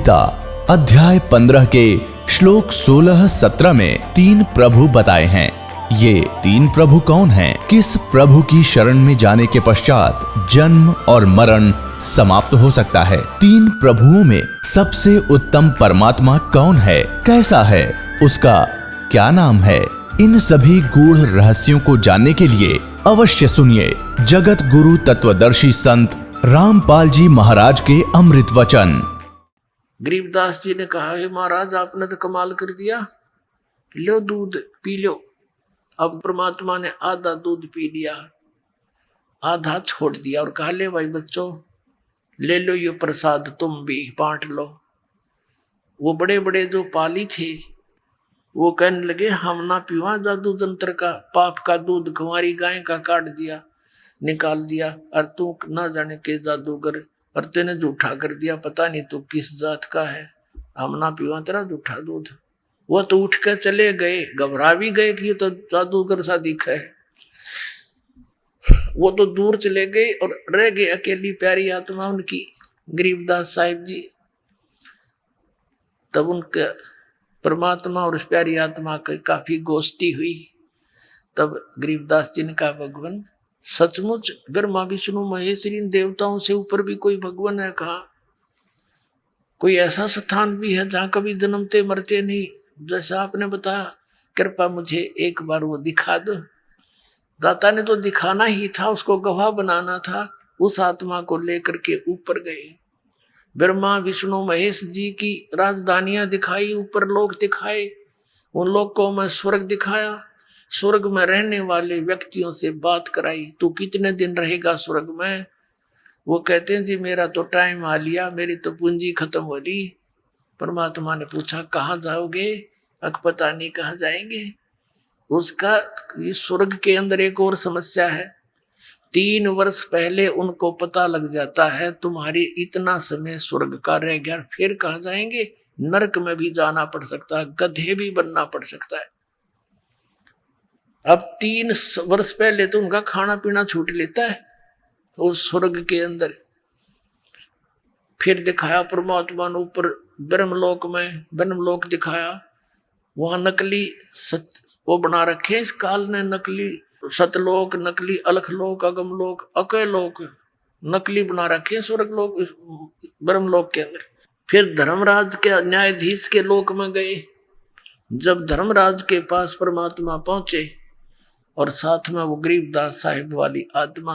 गीता अध्याय 15 के श्लोक 16-17 में 3 प्रभु बताए हैं। ये 3 प्रभु कौन हैं? किस प्रभु की शरण में जाने के पश्चात जन्म और मरण समाप्त हो सकता है? 3 प्रभुओं में सबसे उत्तम परमात्मा कौन है? कैसा है? उसका क्या नाम है? इन सभी गूढ़ रहस्यों को जानने के लिए अवश्य सुनिए जगत गुरु तत्वदर्शी संत रामपाल जी महाराज के अमृत वचन। गरीबदास जी ने कहा, हे महाराज, आपने तो कमाल कर दिया, लो दूध पी लो। अब परमात्मा ने आधा दूध पी लिया, आधा छोड़ दिया और कहा, ले भाई बच्चों, ले लो ये प्रसाद, तुम भी बांट लो। वो बड़े बड़े जो पाली थे वो कहने लगे, हम ना पीवा जादू जंत्र का, पाप का दूध कुंवारी गाय का काट दिया, निकाल दिया, और तू ना जाने के जादूगर, और तेने जूठा कर दिया, पता नहीं तू किस जात का है, हम ना पीवा तेरा जूठा दूध। वो तो उठ कर चले गए, घबरा भी गए कि ये तो जादूगर सा दिखा है। वो तो दूर चले गए और रह गए अकेली प्यारी आत्मा उनकी, गरीबदास साहिब जी। तब उनके परमात्मा और उस प्यारी आत्मा की काफी गोष्ठी हुई। तब गरीबदास जी ने कहा, भगवान सचमुच ब्रह्मा विष्णु महेश इन देवताओं से ऊपर भी कोई भगवान है? कहा कोई ऐसा स्थान भी है जहाँ कभी जन्मते मरते नहीं, जैसा आपने बताया? कृपा मुझे एक बार वो दिखा दो। दाता ने तो दिखाना ही था, उसको गवाह बनाना था। उस आत्मा को लेकर के ऊपर गए, ब्रह्मा विष्णु महेश जी की राजधानियां दिखाई, ऊपर लोक दिखाए, उन लोकों में स्वर्ग दिखाया, स्वर्ग में रहने वाले व्यक्तियों से बात कराई, तू कितने दिन रहेगा स्वर्ग में? वो कहते हैं, जी मेरा तो टाइम आ लिया, मेरी तो पूंजी खत्म हो ली। परमात्मा ने पूछा, कहाँ जाओगे? अक पता नहीं कहाँ जाएंगे। उसका इस स्वर्ग के अंदर एक और समस्या है, 3 वर्ष पहले उनको पता लग जाता है तुम्हारी इतना समय स्वर्ग का रह गया, फिर कहाँ जाएंगे? नरक में भी जाना पड़ सकता है, गधे भी बनना पड़ सकता है। अब 3 वर्ष पहले तो उनका खाना पीना छूट लेता है उस स्वर्ग के अंदर। फिर दिखाया परमात्मा ने ऊपर ब्रह्मलोक में, ब्रह्मलोक दिखाया, वहां नकली वो बना रखे इस काल ने, नकली सतलोक, नकली अलखलोक, अगमलोक, अकलोक, नकली बना रखे स्वर्गलोक ब्रह्मलोक के अंदर। फिर धर्मराज के न्यायाधीश के लोक में गए। जब धर्मराज के पास परमात्मा पहुंचे और साथ में वो गरीबदास साहिब वाली आत्मा,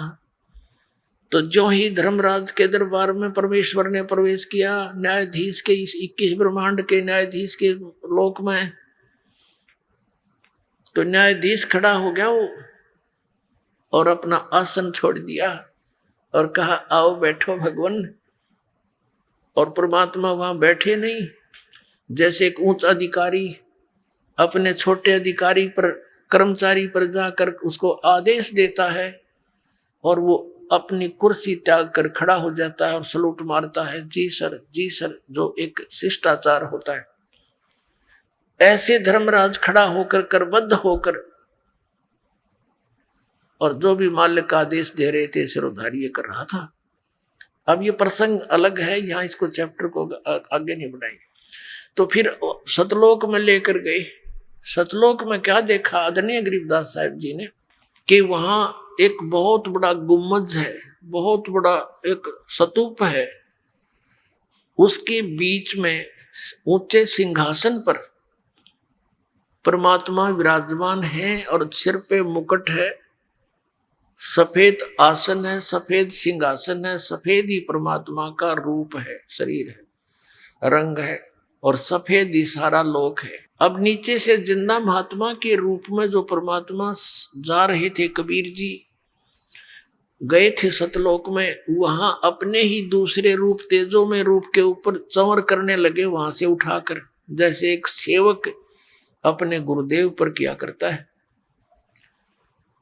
तो जो ही धर्मराज के दरबार में परमेश्वर ने प्रवेश किया, न्यायाधीश के, इस 21 ब्रह्मांड के न्यायाधीश के लोक में, तो न्यायाधीश खड़ा हो गया वो और अपना आसन छोड़ दिया और कहा, आओ बैठो भगवान। और परमात्मा वहां बैठे नहीं, जैसे एक उच्च अधिकारी अपने छोटे अधिकारी पर, कर्मचारी पर जाकर उसको आदेश देता है और वो अपनी कुर्सी त्याग कर खड़ा हो जाता है और सलूट मारता है, जी सर, जी सर, जो एक शिष्टाचार होता है। ऐसे धर्मराज खड़ा होकर, करबद्ध होकर, और जो भी मालिक का आदेश दे रहे थे सिरोधारी ये कर रहा था। अब ये प्रसंग अलग है, यहाँ इसको चैप्टर को आगे नहीं बढ़ाएंगे। तो फिर सतलोक में लेकर गए। सतलोक में क्या देखा आदरणीय गरीबदास साहिब जी ने, कि वहां एक बहुत बड़ा गुम्बज है, बहुत बड़ा एक स्तूप है, उसके बीच में ऊंचे सिंहासन पर परमात्मा विराजमान है और सिर पे मुकुट है, सफेद आसन है, सफेद सिंहासन है, सफेद ही परमात्मा का रूप है, शरीर है, रंग है, और सफेद ही सारा लोक है। अब नीचे से जिंदा महात्मा के रूप में जो परमात्मा जा रहे थे, कबीर जी गए थे सतलोक में, वहां अपने ही दूसरे रूप, तेजो में रूप के ऊपर चंवर करने लगे, वहां से उठाकर, जैसे एक सेवक अपने गुरुदेव पर किया करता है।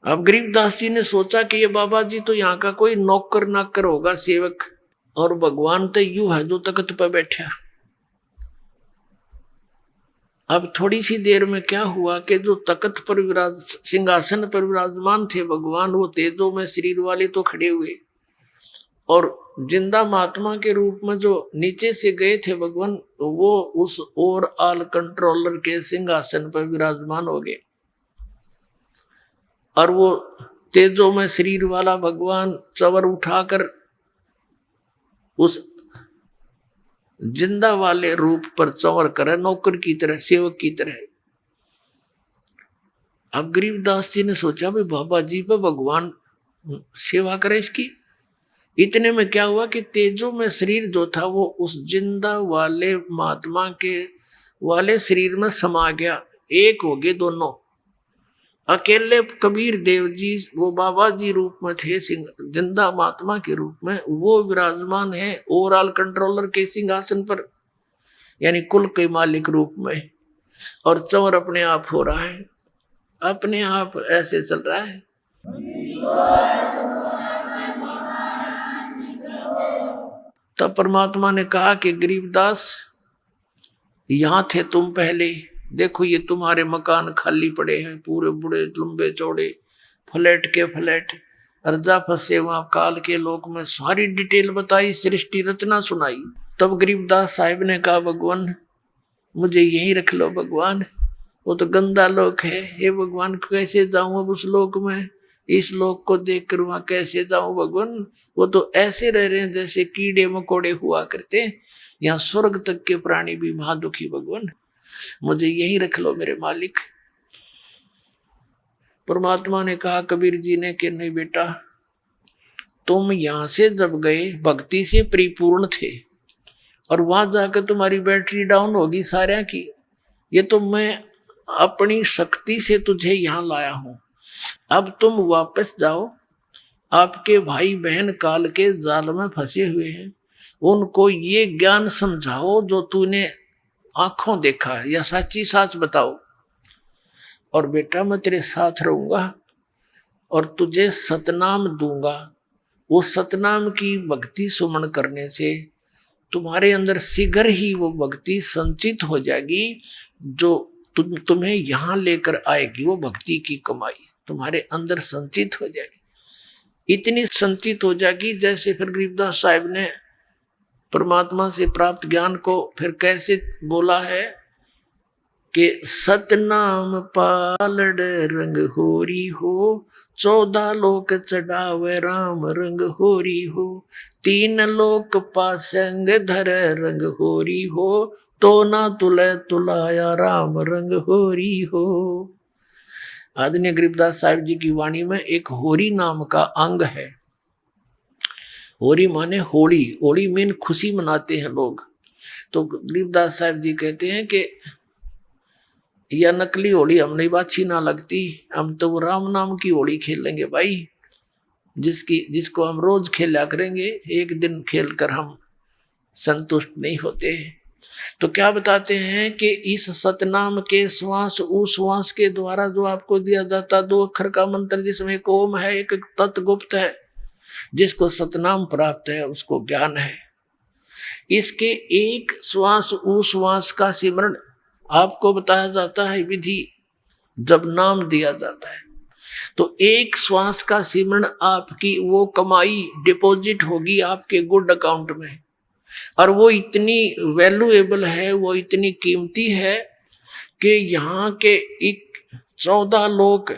अब गरीबदास जी ने सोचा कि ये बाबा जी तो यहाँ का कोई नौकर नाकर होगा, सेवक, और भगवान तो यूं है जो तख्त पर बैठा। अब थोड़ी सी देर में क्या हुआ कि जो तख्त पर सिंहासन पर विराजमान थे भगवान, वो तेजो में शरीर वाले तो खड़े हुए, और जिंदा महात्मा के रूप में जो नीचे से गए थे भगवान, वो उस और ऑल कंट्रोलर के सिंहासन पर विराजमान हो गए। और वो तेजो में शरीर वाला भगवान चवर उठाकर उस जिंदा वाले रूप पर चवर करे, नौकर की तरह, सेवक की तरह। अब गरीबदास जी ने सोचा भाई बाबा जी पे भगवान सेवा करे इसकी। इतने में क्या हुआ कि तेजो में शरीर जो था वो उस जिंदा वाले महात्मा के वाले शरीर में समा गया, एक हो गए दोनों। अकेले कबीर देव जी वो बाबा जी रूप में थे, जिंदा महात्मा के रूप में वो विराजमान है ओवरऑल कंट्रोलर के सिंहासन पर, यानी कुल के मालिक रूप में। और चंवर अपने आप हो रहा है, अपने आप ऐसे चल रहा है। तब परमात्मा ने कहा कि गरीबदास यहां थे तुम पहले, देखो ये तुम्हारे मकान खाली पड़े हैं, पूरे बड़े लंबे चौड़े फ्लैट के फ्लैट, अर्जा फंसे वहां काल के लोक में। सारी डिटेल बताई, सृष्टि रचना सुनाई। तब गरीबदास साहिब ने कहा भगवान मुझे यही रख लो भगवान, वो तो गंदा लोक है, हे भगवान कैसे जाऊं अब उस लोक में, इस लोक को देखकर वहां कैसे जाऊं भगवान। वो तो ऐसे रह रहे हैं जैसे कीड़े मकोड़े हुआ करते, यहाँ स्वर्ग तक के प्राणी भी महादुखी भगवान, मुझे यही रख लो मेरे मालिक। परमात्मा ने कहा कबीर जी ने कि नहीं बेटा, तुम यहां से जब गए भक्ति से परिपूर्ण थे और वहां जाकर तुम्हारी बैटरी डाउन होगी सारे की। ये तो मैं अपनी शक्ति से तुझे यहां लाया हूं, अब तुम वापस जाओ। आपके भाई बहन काल के जाल में फंसे हुए हैं, उनको ये ज्ञान समझाओ जो तूने आंखों देखा है, या सच्ची साच बताओ। और बेटा मैं तेरे साथ रहूंगा और तुझे सतनाम दूंगा। वो सतनाम की भक्ति सुमन करने से तुम्हारे अंदर शीघ्र ही वो भक्ति संचित हो जाएगी, जो तुम्हें यहां लेकर आएगी। वो भक्ति की कमाई तुम्हारे अंदर संचित हो जाएगी, इतनी संचित हो जाएगी जैसे फिर गरीबदास साहिब ने परमात्मा से प्राप्त ज्ञान को फिर कैसे बोला है कि सतनाम पालड़ रंग होरी हो, 14 लोक चढ़ावे राम रंग होरी हो, 3 लोक पासंग धर रंग होरी हो, तो ना तुले तुलाया राम रंग होरी हो। आदरणीय गरीबदास साहिब जी की वाणी में एक होरी नाम का अंग है। होरी माने होली, होली में खुशी मनाते हैं लोग। तो गरीबदास साहिब जी कहते हैं कि यह नकली होली हमने अच्छी ना लगती, हम तो वो राम नाम की होली खेलेंगे भाई, जिसको हम रोज खेला करेंगे, एक दिन खेल कर हम संतुष्ट नहीं होते। तो क्या बताते हैं कि इस सतनाम के श्वास उस श्वास के द्वारा जो आपको दिया जाता 2 अक्षर का मंत्र, जिसमें एक ओम है एक तत् गुप्त है, जिसको सतनाम प्राप्त है उसको ज्ञान है। इसके एक श्वास उस श्वास का सिमरण आपको बताया जाता है विधि, जब नाम दिया जाता है तो एक श्वास का सिमरण आपकी वो कमाई डिपॉजिट होगी आपके गुड अकाउंट में। और वो इतनी वैल्यूएबल है, वो इतनी कीमती है कि यहाँ के 14 लोक,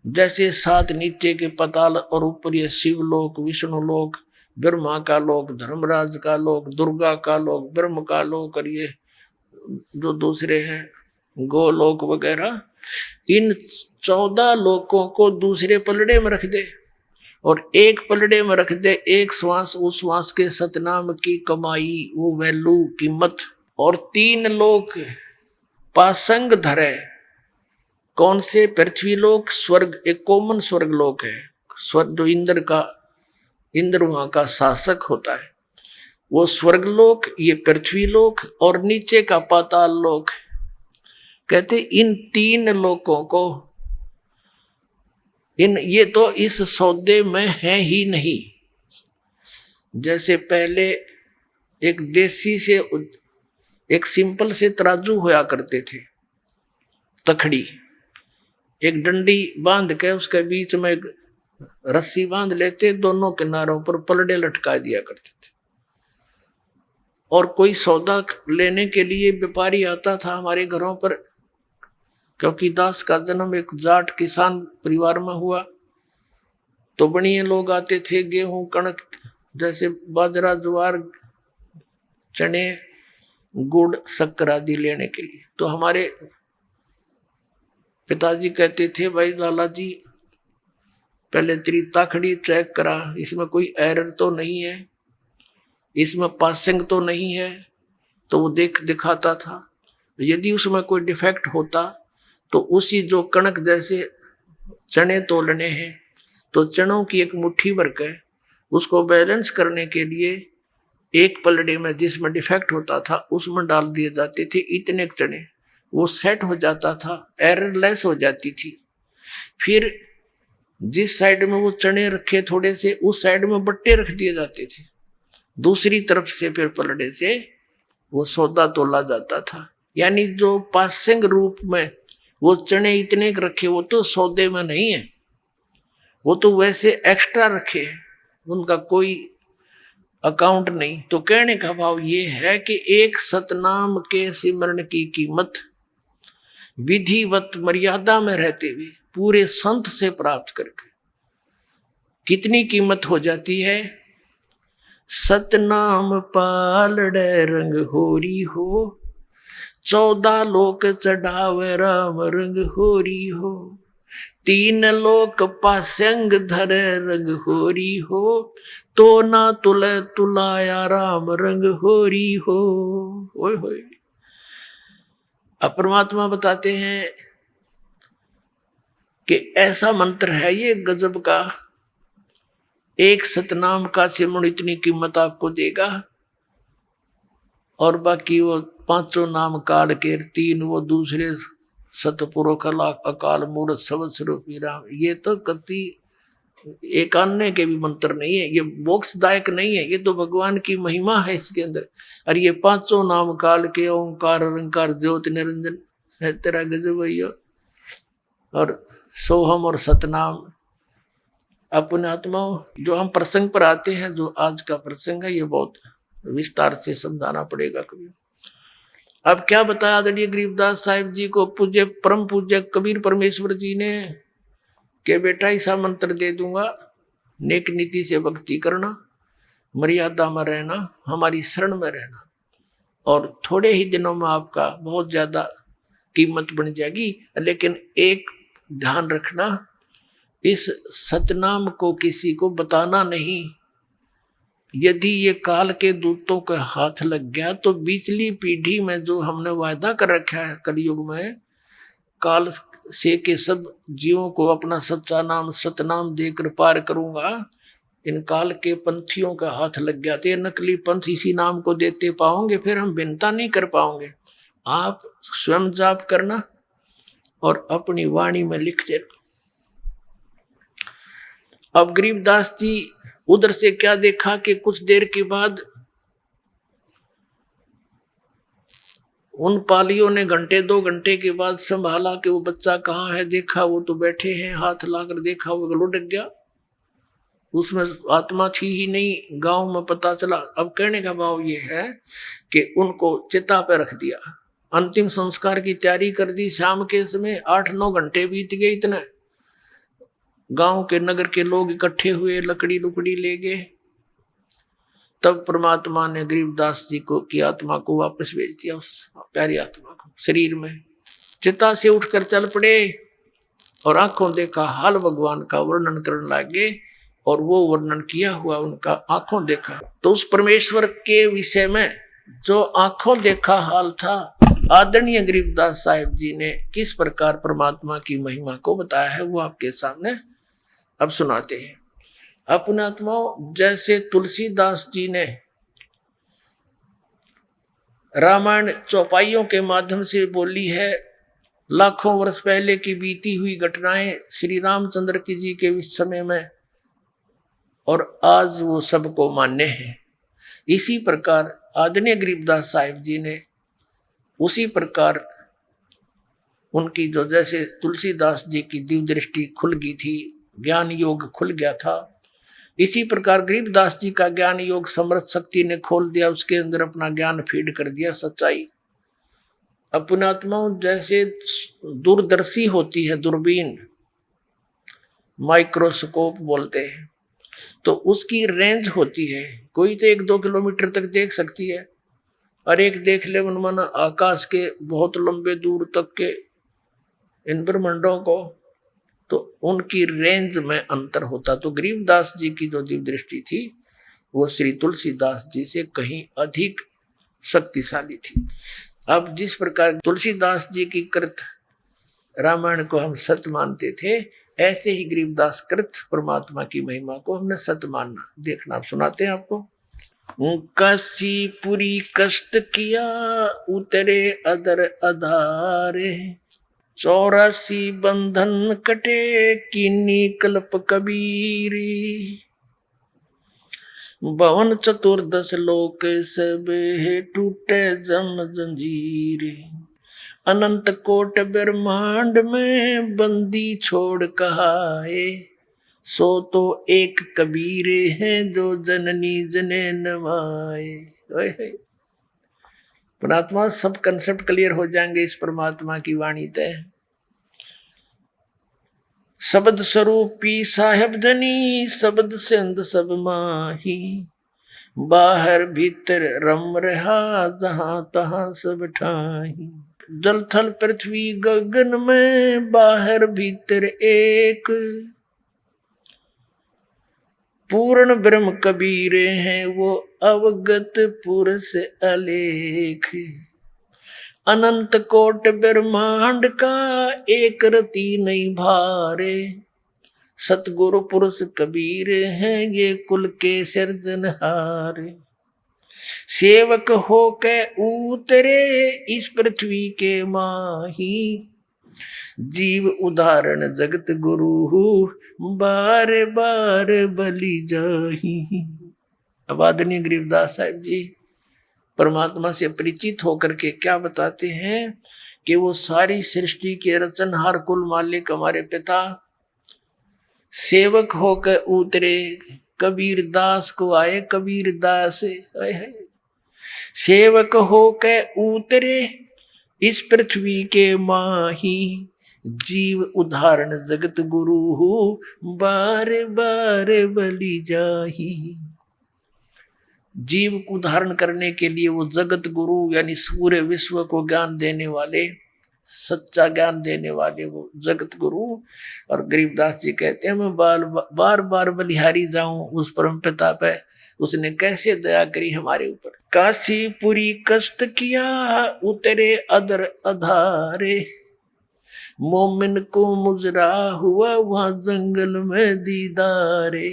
जैसे 7 नीचे के पताल और ऊपर ये शिवलोक, विष्णु लोक, ब्रह्मा का लोक, धर्मराज का लोक, दुर्गा का लोक, ब्रह्म का लोक, और ये जो दूसरे हैं गोलोक वगैरह, इन 14 लोकों को दूसरे पलड़े में रख दे और एक पलड़े में रख दे एक श्वास उस श्वास के सतनाम की कमाई, वो वैल्यू कीमत। और 3 लोक पासंग धरे, कौन से? पृथ्वी लोक, स्वर्ग, एक कॉमन स्वर्ग लोक है, स्वर्ग जो इंद्र वहां का शासक होता है, वो स्वर्ग लोक, ये पृथ्वी लोक और नीचे का पाताल लोक। कहते इन 3 लोकों को ये तो इस सौदे में है ही नहीं। जैसे पहले एक देसी से एक सिंपल से तराजू होया करते थे, तखड़ी, एक डंडी बांध के उसके बीच में रस्सी बांध लेते, दोनों किनारों पर पलड़े लटका दिया करते थे। और कोई सौदा लेने के लिए व्यापारी आता था हमारे घरों पर, क्योंकि दास का जन्म एक जाट किसान परिवार में हुआ, तो बढ़िया लोग आते थे गेहूं कणक जैसे बाजरा ज्वार चने गुड़ शक्कर आदि लेने के लिए। तो हमारे पिताजी कहते थे, भाई लाला जी पहले तेरी ताखड़ी चेक करा, इसमें कोई एरर तो नहीं है, इसमें पासिंग तो नहीं है। तो वो दिखाता था। यदि उसमें कोई डिफेक्ट होता तो उसी जो कणक जैसे चने तोलने हैं, तो चनों की एक मुट्ठी भर के उसको बैलेंस करने के लिए एक पलड़े में जिसमें डिफेक्ट होता था उसमें डाल दिए जाते थे इतने चने, वो सेट हो जाता था, एररलेस हो जाती थी। फिर जिस साइड में वो चने रखे थोड़े से, उस साइड में बट्टे रख दिए जाते थे, दूसरी तरफ से फिर पलड़े से वो सौदा तोला जाता था। यानी जो पासिंग रूप में वो चने इतने रखे, वो तो सौदे में नहीं है, वो तो वैसे एक्स्ट्रा रखे, उनका कोई अकाउंट नहीं। तो कहने का भाव ये है कि एक सतनाम के सिमरण की कीमत विधिवत मर्यादा में रहते हुए पूरे संत से प्राप्त करके कितनी कीमत हो जाती है। सतनाम पालड़े रंग होरी हो, 14 लोक चढ़ावे राम रंग होरी हो, 3 लोक पासंग धरे रंग होरी हो, तो ना तुले तुलाया राम रंग होरी हो। ओए होए। अब परमात्मा बताते हैं कि ऐसा मंत्र है ये गजब का, एक सतनाम का सिमरण इतनी कीमत आपको देगा, और बाकी वो 5 नाम काल के 3 वो दूसरे सतपुरो कला अकाल मूर्त सबद स्वरूपी राम, ये तो कति एकान्य के भी मंत्र नहीं है, ये मोक्षदायक नहीं है, ये तो भगवान की महिमा है इसके अंदर। और ये 5 नाम काल के ओंकार अरंकार ज्योति निरंजन है तेरा गजब भैया। और सोहम और सतनाम अपने आत्माओं, जो हम प्रसंग पर आते हैं, जो आज का प्रसंग है, ये बहुत विस्तार से समझाना पड़ेगा कभी। अब क्या बताया आदरणीय गरीबदास साहिब जी को पूज्य परम पूज्य कबीर परमेश्वर जी ने, कि बेटा ऐसा मंत्र दे दूंगा, नेक नीति से भक्ति करना, मर्यादा में रहना, हमारी शरण में रहना, और थोड़े ही दिनों में आपका बहुत ज्यादा कीमत बन जाएगी। लेकिन एक ध्यान रखना, इस सतनाम को किसी को बताना नहीं। यदि ये काल के दूतों के हाथ लग गया तो पिछली पीढ़ी में जो हमने वायदा कर रखा है कलयुग में, काल से के सब जीवों को अपना सच्चा नाम सतनाम देकर पार करूंगा, इन काल के पंथियों का हाथ लग गया तो ये नकली पंथ इसी नाम को देते पाओगे, फिर हम विनता नहीं कर पाओगे। आप स्वयं जाप करना और अपनी वाणी में लिखते रहो। अब गरीबदास जी उधर से क्या देखा कि कुछ देर के बाद उन पालियों ने घंटे 2 घंटे के बाद संभाला कि वो बच्चा कहाँ है, देखा वो तो बैठे हैं, हाथ लाकर देखा वो लुढ़क गया, उसमें आत्मा थी ही नहीं। गांव में पता चला। अब कहने का भाव ये है कि उनको चिता पे रख दिया, अंतिम संस्कार की तैयारी कर दी। शाम के समय 8-9 घंटे बीत गए, इतने गांव के नगर के लोग इकट्ठे हुए, लकड़ी लुकड़ी ले गए। तब परमात्मा ने गरीबदास जी को की आत्मा को वापस भेज दिया, उस प्यारी आत्मा को शरीर में। चिता से उठकर चल पड़े और आंखों देखा हाल भगवान का वर्णन करने लगे, और वो वर्णन किया हुआ उनका आंखों देखा। तो उस परमेश्वर के विषय में जो आंखों देखा हाल था, आदरणीय गरीबदास साहिब जी ने किस प्रकार परमात्मा की महिमा को बताया है, वो आपके सामने अब सुनाते हैं। अपने आत्माओं, जैसे तुलसीदास जी ने रामायण चौपाइयों के माध्यम से बोली है, लाखों वर्ष पहले की बीती हुई घटनाएं श्री रामचंद्र की जी के समय में, और आज वो सबको मान्य है। इसी प्रकार आदरणीय गरीबदास साहिब जी ने उसी प्रकार उनकी जो जैसे तुलसीदास जी की दिव्य दृष्टि खुल गई थी, ज्ञान योग खुल गया था। इसी प्रकार गरीबदास जी का ज्ञान योग समर्थ शक्ति ने खोल दिया, उसके अंदर अपना ज्ञान फीड कर दिया, सच्चाई। अब पुण्यात्माओं, जैसे दूरदर्शी होती है दूरबीन, माइक्रोस्कोप बोलते हैं, तो उसकी रेंज होती है, कोई तो 1-2 किलोमीटर तक देख सकती है, और एक देख ले मन आकाश के बहुत लंबे दूर तक के इन ब्रह्मांडों को, तो उनकी रेंज में अंतर होता। तो गरीबदास जी की जो दिव्य दृष्टि थी वो श्री तुलसीदास जी से कहीं अधिक शक्तिशाली थी। अब जिस प्रकार तुलसीदास जी की कृत रामायण को हम सत्य मानते थे, ऐसे ही गरीबदास कृत परमात्मा की महिमा को हमने सत्य मानना। देखना, आप सुनाते हैं आपको। काशीपुरी कष्ट किया उतरे अदर अधारे, 84 बंधन कटे कीनी कल्प कबीरी, 52 चतुर्दश लोक सब है टूटे जम जंजीरे, अनंत कोट ब्रह्मांड में बंदी छोड़ कहाए, सो तो एक कबीरे हैं जो जननी जने नवाए। परमात्मा, सब कंसेप्ट क्लियर हो जाएंगे इस परमात्मा की वाणी तय। शब्द स्वरूपी साहेब धनी, शब्द सिंध सब माही, बाहर भीतर रम रहा जहां तहां सब ठाही, जल थल पृथ्वी गगन में बाहर भीतर एक, पूर्ण ब्रह्म कबीरे हैं वो अवगत पुरुष अलेख, अनंत कोट ब्रह्मांड का एक रति नहीं भारे, सतगुरु पुरुष कबीर हैं ये कुल के सिरजनहारे, सेवक हो के उतरे इस पृथ्वी के माही, जीव उदाहरण जगत गुरु बार बार बलि जाही। अब आदरणीय गरीबदास साहब जी परमात्मा से परिचित होकर के क्या बताते हैं कि वो सारी सृष्टि के रचनहार कुल मालिक हमारे पिता, सेवक होकर उतरे कबीर दास को आए कबीर दास, सेवक होकर उतरे इस पृथ्वी के माही, जीव उदाहरण जगत गुरु बार बार बलि जाही। जीव को धारण करने के लिए वो जगत गुरु यानी पूरे विश्व को ज्ञान देने वाले, सच्चा ज्ञान देने वाले वो जगत गुरु। और गरीबदास जी कहते हैं मैं बार बार बलिहारी जाऊं उस परम पिता पे, उसने कैसे दया करी हमारे ऊपर। काशीपुरी कष्ट किया उतरे अदर अधारे, मोमिन को मुजरा हुआ वहां जंगल में दीदारे।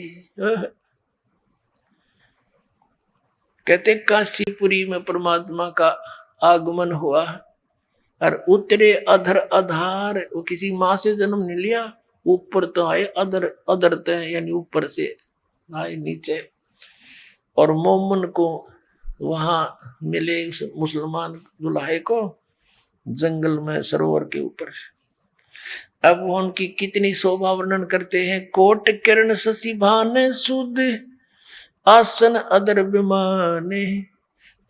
कहते काशीपुरी में परमात्मा का आगमन हुआ और उतरे अधर आधार, वो किसी माँ से जन्म नहीं लिया, ऊपर तो आए अधर अधर यानी ऊपर से आए नीचे, और मोमन को वहां मिले उस मुसलमान दुल्हे को जंगल में सरोवर के ऊपर। अब वो उनकी कितनी शोभा वर्णन करते हैं। कोट किरण शशि भाने सुध आसन अदर विमाने,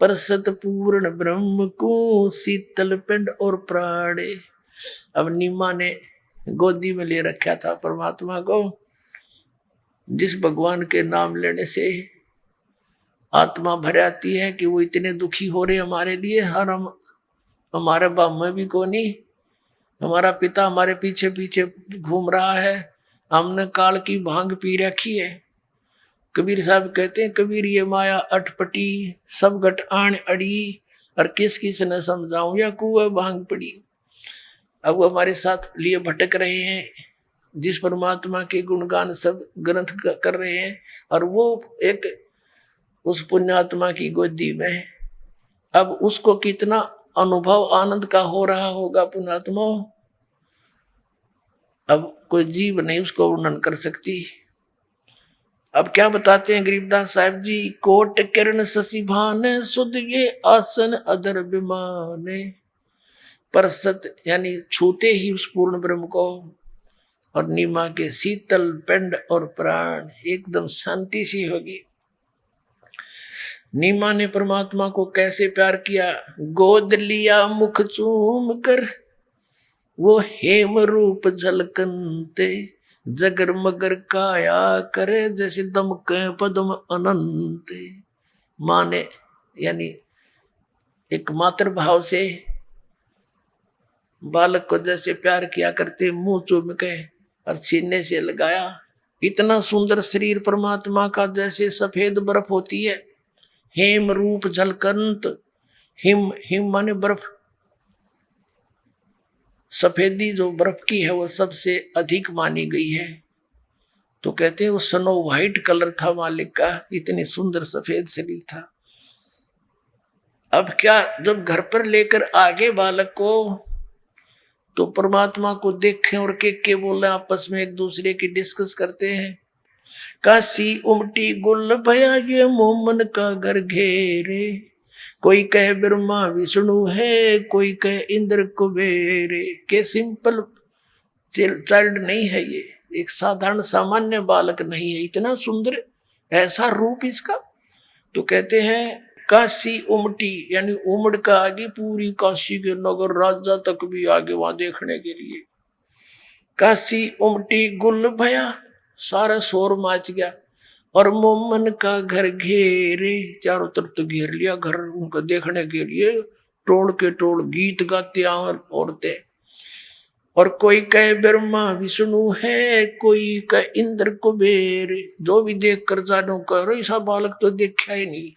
परसत पूर्ण ब्रह्म को शीतल पिंड और प्राणे। अब नीमा ने गोदी में ले रखा था परमात्मा को, जिस भगवान के नाम लेने से आत्मा भर आती है कि वो इतने दुखी हो रहे हमारे लिए, और हम हमारे बाप में भी को नहीं, हमारा पिता हमारे पीछे पीछे घूम रहा है, हमने काल की भांग पी रखी है। कबीर साहब कहते हैं कबीर ये माया अटपटी सब घट आण अड़ी, और किस किस ने समझाऊं या कुएं भांग पड़ी। अब वो हमारे साथ लिए भटक रहे हैं, जिस परमात्मा के गुणगान सब ग्रंथ कर रहे हैं, और वो एक उस पुण्यात्मा की गोदी में। अब उसको कितना अनुभव आनंद का हो रहा होगा पुण्यात्मा, अब कोई जीव नहीं उसको वर्णन कर सकती। अब क्या बताते हैं गरीबदास साहब जी। कोट किरण शशि भाने सुध ये आसन अदर विमाने, परसत यानी छूते ही उस पूर्ण ब्रह्म को और नीमा के शीतल पिंड और प्राण एकदम शांति सी होगी। नीमा ने परमात्मा को कैसे प्यार किया, गोद लिया मुख चूम कर, वो हेम रूप झलकनते, जगर मगर काया करे, जैसे दमके पद्म अनंत। माँ ने यानी एक मातृ भाव से बालक को जैसे प्यार किया करते, मुंह चूम के और सीने से लगाया। इतना सुंदर शरीर परमात्मा का जैसे सफेद बर्फ होती है, हेम रूप झलकंत। हिम हिम माने बर्फ, सफेदी जो बर्फ की है वो सबसे अधिक मानी गई है। तो कहते हैं वो स्नो व्हाइट कलर था मालिक का, इतनी सुंदर सफेद शरीर था। अब क्या, जब घर पर लेकर आगे बालक को, तो परमात्मा को देखें और के बोले, आपस में एक दूसरे की डिस्कस करते हैं। काशी उमटी गुल भया ये मोमन का घर घेरे, कोई कहे ब्रह्मा विष्णु है, कोई कहे इंद्र कुबेरे। के सिंपल चाइल्ड नहीं है ये, एक साधारण सामान्य बालक नहीं है, इतना सुंदर ऐसा रूप इसका। तो कहते हैं काशी उमटी, यानी उमड़ का आगे पूरी काशी के नगर राजा तक भी आगे वहां देखने के लिए। काशी उमटी गुल भया, सारा शोर मच गया। और मोमन का घर घेरे, चारों तरफ तो घेर लिया घर उनका देखने के लिए, टोल के टोल गीत गाते औरतें। और कोई कहे ब्रह्मा विष्णु है, कोई कहे इंद्र कुबेर। जो भी देख कर जानो कह रहे, ऐसा बालक तो देखा ही नहीं।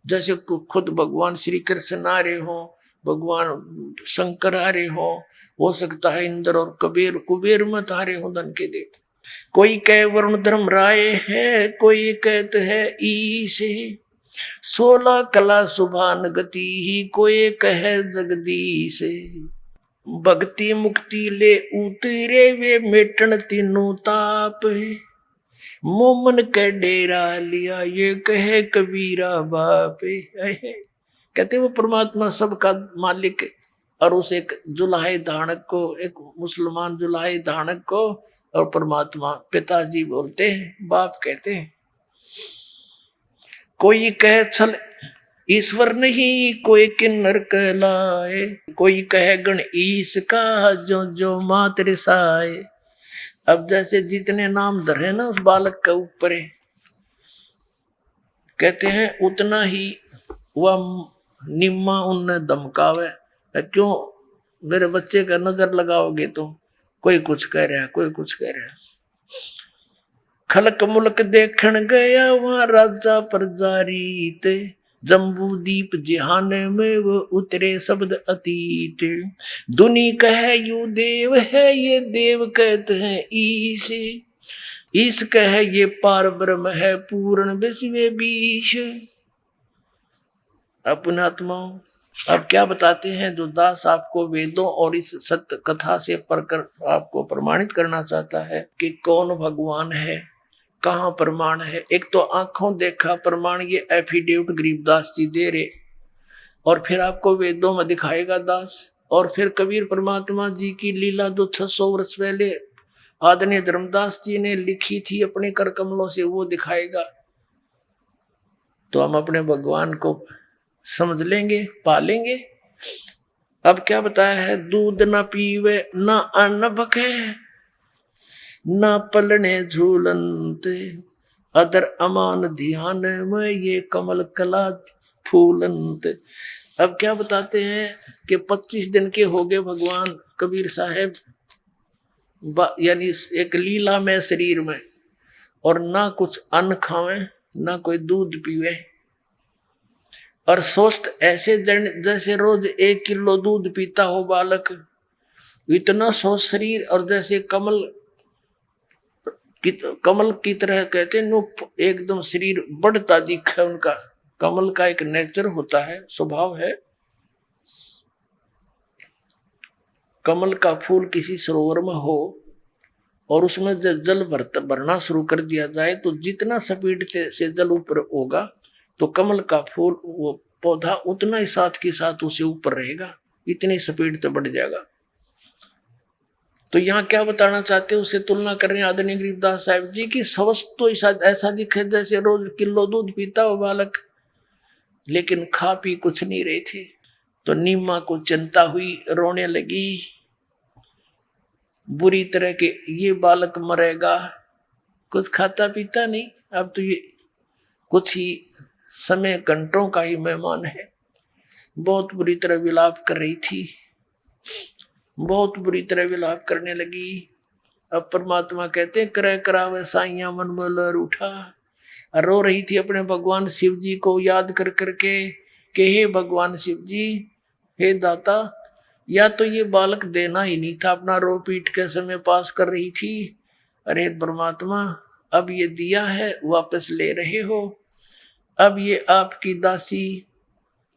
जैसे खुद भगवान श्री कृष्ण आ रहे हो, भगवान शंकर आ रहे हो सकता है इंद्र और कुबेर मत आ रहे हो धन के देव। कोई कहे वरुण धर्म राय है, कोई कहते है ईश, 16 कला सुभान गति ही, कोई कहे जगदीश। भक्ति मुक्ति ले उतरे वे मेटन तीनों ताप, मोमन के डेरा लिया ये कहे कबीरा बाप। कहते वो परमात्मा सबका मालिक, और उस एक जुल्हे धानक को, एक मुसलमान जुल्हे धानक को और परमात्मा पिताजी बोलते हैं, बाप कहते हैं। कोई कहे छल ईश्वर नहीं, कोई किन्नर कहलाए, कोई कहे गण ईश का, जो जो मात्र साए। अब जैसे जितने नाम धरे ना उस बालक के ऊपर है, कहते हैं उतना ही वह निम्मा उनने धमकावे। क्यों मेरे बच्चे का नजर लगाओगे तो कोई कुछ कह रहा है, कोई कुछ कह रहा है। खलक मुल्क देखण गया वहां राजा प्रजारीत, जम्बू दीप जिहाने में वो उतरे शब्द अतीत। दुनी कहे यू देव है, ये देव कहते हैं ईश, ईश कहे ये पार ब्रह्म है, पूर्ण विश्व बीश। अपने आत्माओं, अब क्या बताते हैं जो दास आपको वेदों और इस सत्य कथा से पढ़कर आपको प्रमाणित करना चाहता है कि कौन भगवान है, कहाँ प्रमाण है। एक तो आंखों देखा प्रमाण, ये एफिडेविट गरीबदास जी दे रहे, और फिर आपको वेदों में दिखाएगा दास, और फिर कबीर परमात्मा जी की लीला जो 600 वर्ष पहले आदरणीय धर्मदास जी ने लिखी थी अपने कर कमलों से, वो दिखाएगा। तो हम अपने भगवान को समझ लेंगे, पालेंगे। अब क्या बताया है, दूध न पीवे न अन्न बखे, न पलने झूलनते, अदर अमान ध्यान में ये कमल कला फूलनते। अब क्या बताते हैं कि 25 दिन के हो गए भगवान कबीर साहब, यानी एक लीला में शरीर में, और ना कुछ अन्न खावे ना कोई दूध पीवे, और स्वस्थ ऐसे जैसे रोज 1 किलो दूध पीता हो बालक, इतना स्वस्थ शरीर, और जैसे कमल की तरह कहते हैं एकदम शरीर बढ़ता दिखा उनका। कमल का एक नेचर होता है, स्वभाव है। कमल का फूल किसी सरोवर में हो और उसमें जल भरना शुरू कर दिया जाए, तो जितना स्पीड से जल ऊपर होगा तो कमल का फूल, वो पौधा उतना ही साथ के साथ उसे ऊपर रहेगा, इतनी स्पीड से बढ़ जाएगा। तो यहाँ क्या बताना चाहते हैं, उससे तुलना कर रहे हैं आदरणीय गरीबदास साहब जी की। स्वस्थ तो ऐसा दिखे जैसे रोज किलो दूध पीता हो बालक, लेकिन खा पी कुछ नहीं रहे थे। तो नीमा को चिंता हुई, रोने लगी बुरी तरह के, ये बालक मरेगा, कुछ खाता पीता नहीं, अब तो ये कुछ ही समय घंटों का ही मेहमान है। बहुत बुरी तरह विलाप कर रही थी, बहुत बुरी तरह विलाप करने लगी। अब परमात्मा कहते हैं, करय करावे साइया मन में लहर उठा। रो रही थी अपने भगवान शिव जी को याद कर करके कि हे भगवान शिव जी, हे दाता, या तो ये बालक देना ही नहीं था, अपना रो पीट के समय पास कर रही थी। अरे परमात्मा, अब ये दिया है वापस ले रहे हो, अब ये आपकी दासी,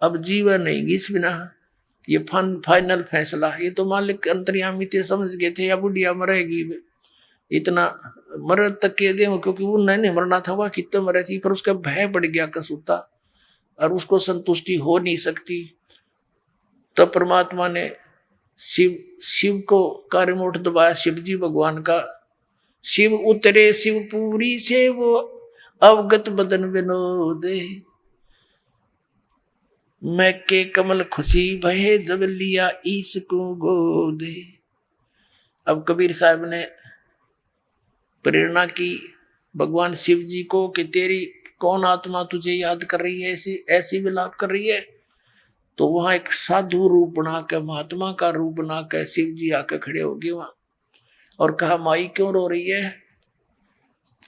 अब जीवन नहीं इस बिना, ये फाइनल फैसला। ये तो मालिक अंतर्यामी थे, समझ गए थे या बुढ़िया मरेगी, इतना मर तक के दे, क्योंकि वो नहीं मरना था, वह कितने मरे थी, पर उसका भय बढ़ गया कसूता और उसको संतुष्टि हो नहीं सकती। तो परमात्मा ने शिव को कार्यमोट दबाया, शिव जी भगवान का। शिव उतरे शिवपुरी से वो अवगत बदन विनोदे, मैं के कमल खुशी भये जब लिया ईश को गोदे। अब कबीर साहब ने प्रेरणा की भगवान शिव जी को कि तेरी कौन आत्मा तुझे याद कर रही है, ऐसी ऐसी विलाप कर रही है। तो वहां एक साधु रूप बना के, महात्मा का रूप बना के शिव जी आके खड़े हो गए वहां और कहा, माई क्यों रो रही है?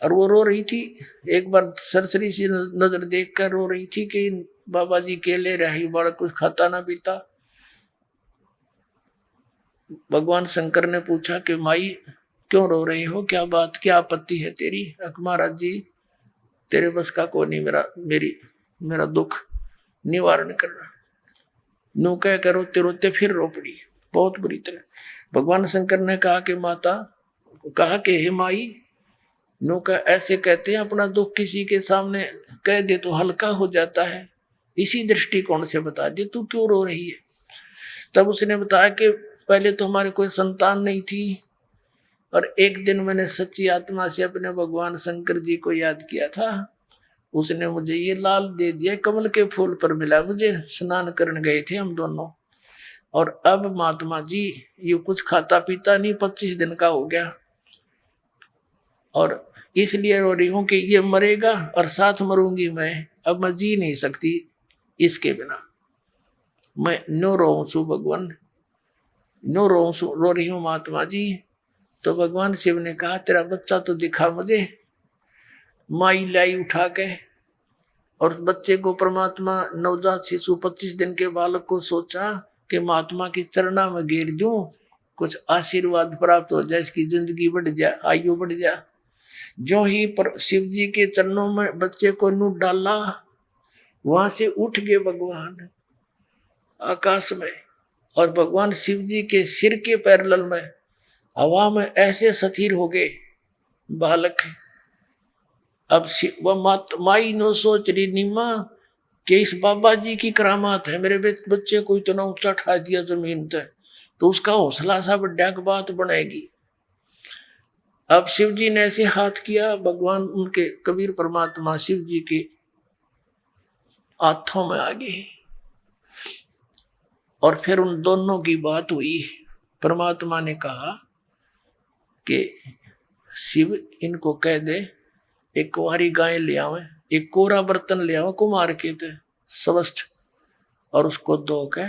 और वो रो रही थी, एक बार सरसरी सी नजर देख कर रो रही थी कि बाबा जी केले रही, बड़ा कुछ खाता ना पीता। भगवान शंकर ने पूछा कि माई क्यों रो रही हो, क्या बात, क्या आपत्ति है तेरी? महाराज जी, तेरे बस का को नहीं मेरा दुख निवारण करना। नो कह कर रोते रोते फिर रो पड़ी बहुत बुरी तरह। भगवान शंकर ने कहा कि माता, कहा कि हे माई, नो का ऐसे कहते हैं अपना दुख किसी के सामने कह दे तो हल्का हो जाता है, इसी दृष्टिकोण से बता दे तू क्यों रो रही है। तब उसने बताया कि पहले तो हमारे कोई संतान नहीं थी, और एक दिन मैंने सच्ची आत्मा से अपने भगवान शंकर जी को याद किया था, उसने मुझे ये लाल दे दिया, कमल के फूल पर मिला, मुझे स्नान करने गए थे हम दोनों, और अब महात्मा जी ये कुछ खाता पीता नहीं, 25 दिन का हो गया, और इसलिए रो रही हूं कि ये मरेगा और साथ मरूंगी मैं, अब मैं जी नहीं सकती इसके बिना, मैं नो रो सु भगवान, नो रो रही हूं महात्मा जी। तो भगवान शिव ने कहा, तेरा बच्चा तो दिखा मुझे। माई लाई उठा के, और बच्चे को परमात्मा, नवजात शिशु 25 दिन के बालक को सोचा कि महात्मा की चरणा में गिर दूं, कुछ आशीर्वाद प्राप्त हो जाए, इसकी जिंदगी बढ़ जाए, आयु बढ़ जाए। जो ही पर शिव जी के चरणों में बच्चे को नू डाला, वहां से उठ गए भगवान आकाश में, और भगवान शिव जी के सिर के पैरेलल में हवा में ऐसे स्थिर हो गए बालक। अब वह माई नो सोच रही नीमा कि इस बाबा जी की करामात है, मेरे बच्चे को इतना ऊंचा उठा दिया जमीन तक, तो उसका हौसला सा बड़ा बात बनेगी। अब शिव जी ने ऐसे हाथ किया, भगवान उनके कबीर परमात्मा शिव जी के हाथों में आ गए, और फिर उन दोनों की बात हुई। परमात्मा ने कहा कि शिव इनको कह दे एक कुंवारी गाय ले आवे, एक कोरा बर्तन ले आवे कुमार के थे स्वस्थ, और उसको धो के,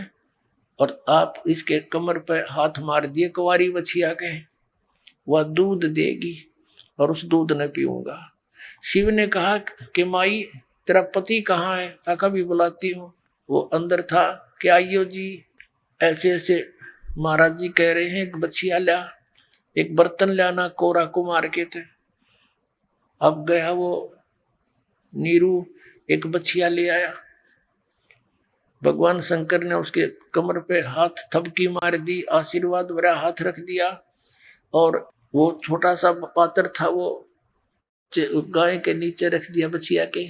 और आप इसके कमर पे हाथ मार दिए कुंवारी बछिया के, वह दूध देगी और उस दूध ने पीऊंगा। शिव ने कहा कि माई तेरा पति कहाँ है? आका भी बुलाती हूँ। वो अंदर था कि आइयो जी, ऐसे ऐसे महाराज जी कह रहे हैं, एक बछिया ला, एक बर्तन लाना कोरा कुमार के थे। अब गया वो नीरू, एक बछिया ले आया। भगवान शंकर ने उसके कमर पे हाथ थपकी मार दी, आशीर्वाद भरा हाथ रख दिया, और वो छोटा सा पात्र था वो गाय के नीचे रख दिया बछिया के।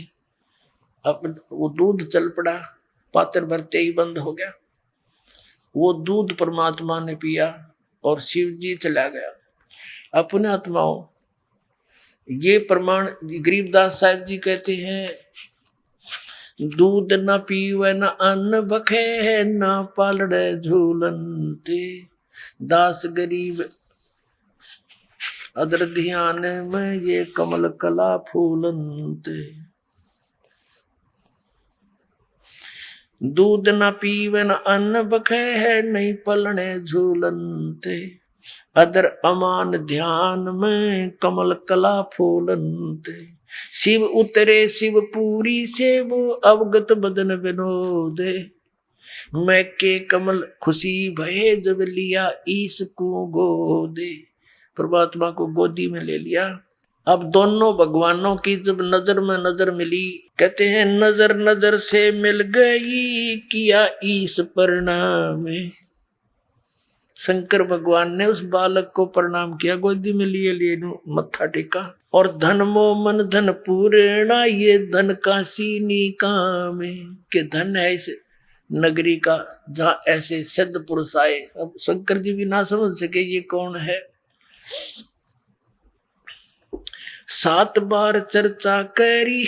अब वो दूध चल पड़ा, पात्र भरते ही बंद हो गया। वो दूध परमात्मा ने पिया, और शिव जी चला गया। अपने आत्माओं, ये प्रमाण गरीबदास साहिब जी कहते हैं, दूध न पीवे न अन्न बखे न पालड़े झूलनते, दास गरीब अदर ध्यान में ये कमल कला फूलनते। दूध न पीवे न अन्न बखे है नहीं पलने झूलनते, अदर अमान ध्यान में कमल कला फूलनते। शिव उतरे शिव पूरी से वो अवगत बदन विनोदे, मैं के कमल खुशी भये जब लिया ईस को गोदे। परमात्मा को गोदी में ले लिया। अब दोनों भगवानों की जब नजर में नजर मिली, कहते हैं नजर नजर से मिल गई किया ईस प्रणाम। शंकर भगवान ने उस बालक को प्रणाम किया, गोदी में लिए मत्था टेका। और धन मो मन धन पूर्णा, ये धन का सीनी काम के धन है इस नगरी का जहाँ ऐसे सिद्ध पुरुष आए। अब शंकर जी भी ना समझ सके ये कौन है। 7 बार चर्चा करी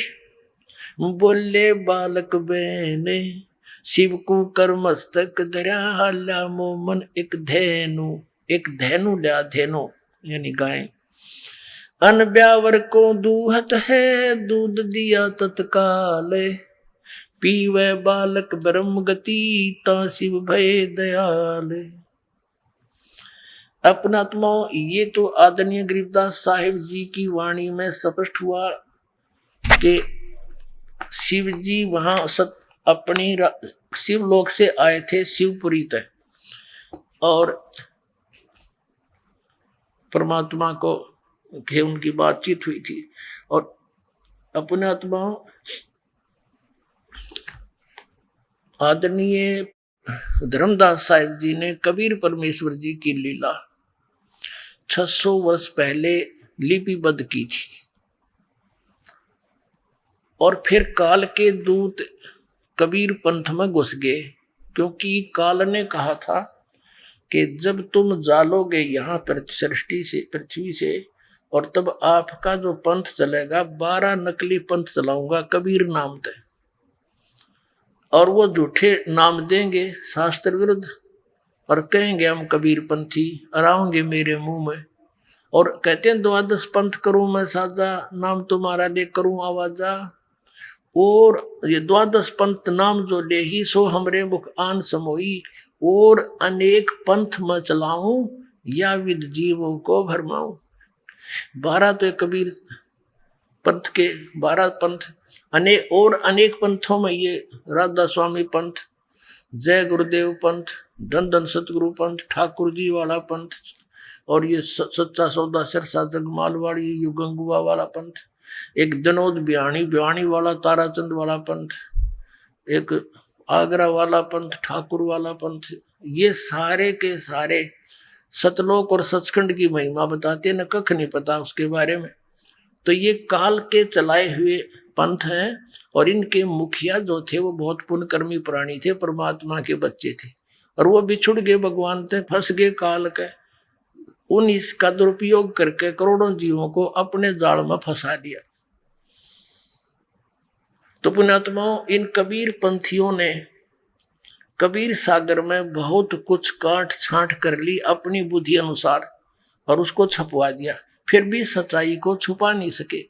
बोले बालक बहने, शिव को कर मस्तक धरा हाला मोमन एक धेनु। एक धेनु लिया, धेनु यानी गाय। अन ब्यावर को दूहत है दूध दिया तत्काल, पीवे बालक ब्रह्म गति ता शिव भय दयाल। अपना आत्माओं, ये तो आदरणीय गरीबदास साहिब जी की वाणी में स्पष्ट हुआ कि शिव जी वहां अपनी शिवलोक से आए थे शिवपुरी तक, और परमात्मा को के उनकी बातचीत हुई थी। और अपने आत्माओं, आदरणीय धर्मदास साहिब जी ने कबीर परमेश्वर जी की लीला 600 वर्ष पहले लिपिबद्ध की थी। और फिर काल के दूत कबीर पंथ में घुस गए, क्योंकि काल ने कहा था कि जब तुम जालोगे यहाँ पर सृष्टि से, पृथ्वी से, और तब आपका जो पंथ चलेगा 12 नकली पंथ चलाऊंगा कबीर नाम से, और वो झूठे नाम देंगे शास्त्र विरुद्ध और कहेंगे हम कबीर पंथी, और आऊंगे मेरे मुंह में और कहते हैं 12 पंथ करूं मैं साजा, नाम तुम्हारा ले करूं आवाजा। और ये 12 पंथ नाम जो ले ही सो हमरे मुख आन समोई, और अनेक पंथ में चलाऊं या विद जीवों को भरमाऊं। 12 तो कबीर पंथ के 12 पंथ, अनेक पंथों में ये राधा स्वामी पंथ, जय गुरुदेव पंथ, धन धन सतगुरु पंथ, ठाकुर जी वाला पंथ, और ये सच्चा सौदा सिरसा जगमाल वाली ये गंगुआ वाला पंथ, एक जनोद बिहानी वाला ताराचंद वाला पंथ, एक आगरा वाला पंथ, ठाकुर वाला पंथ। ये सारे के सारे सतलोक और सचखंड की महिमा बताते न, कख नहीं पता उसके बारे में। तो ये काल के चलाए हुए पंथ हैं, और इनके मुखिया जो थे वो बहुत पुण्यकर्मी प्राणी थे, परमात्मा के बच्चे थे, और वो बिछुड़ गए भगवान से, फंस गए काल के। उन इसका दुरुपयोग करके करोड़ों जीवों को अपने जाल में फंसा दिया। तो पुण्यात्माओं, इन कबीर पंथियों ने कबीर सागर में बहुत कुछ काट छांट कर ली अपनी बुद्धि अनुसार, और उसको छपवा दिया, फिर भी सच्चाई को छुपा नहीं सके।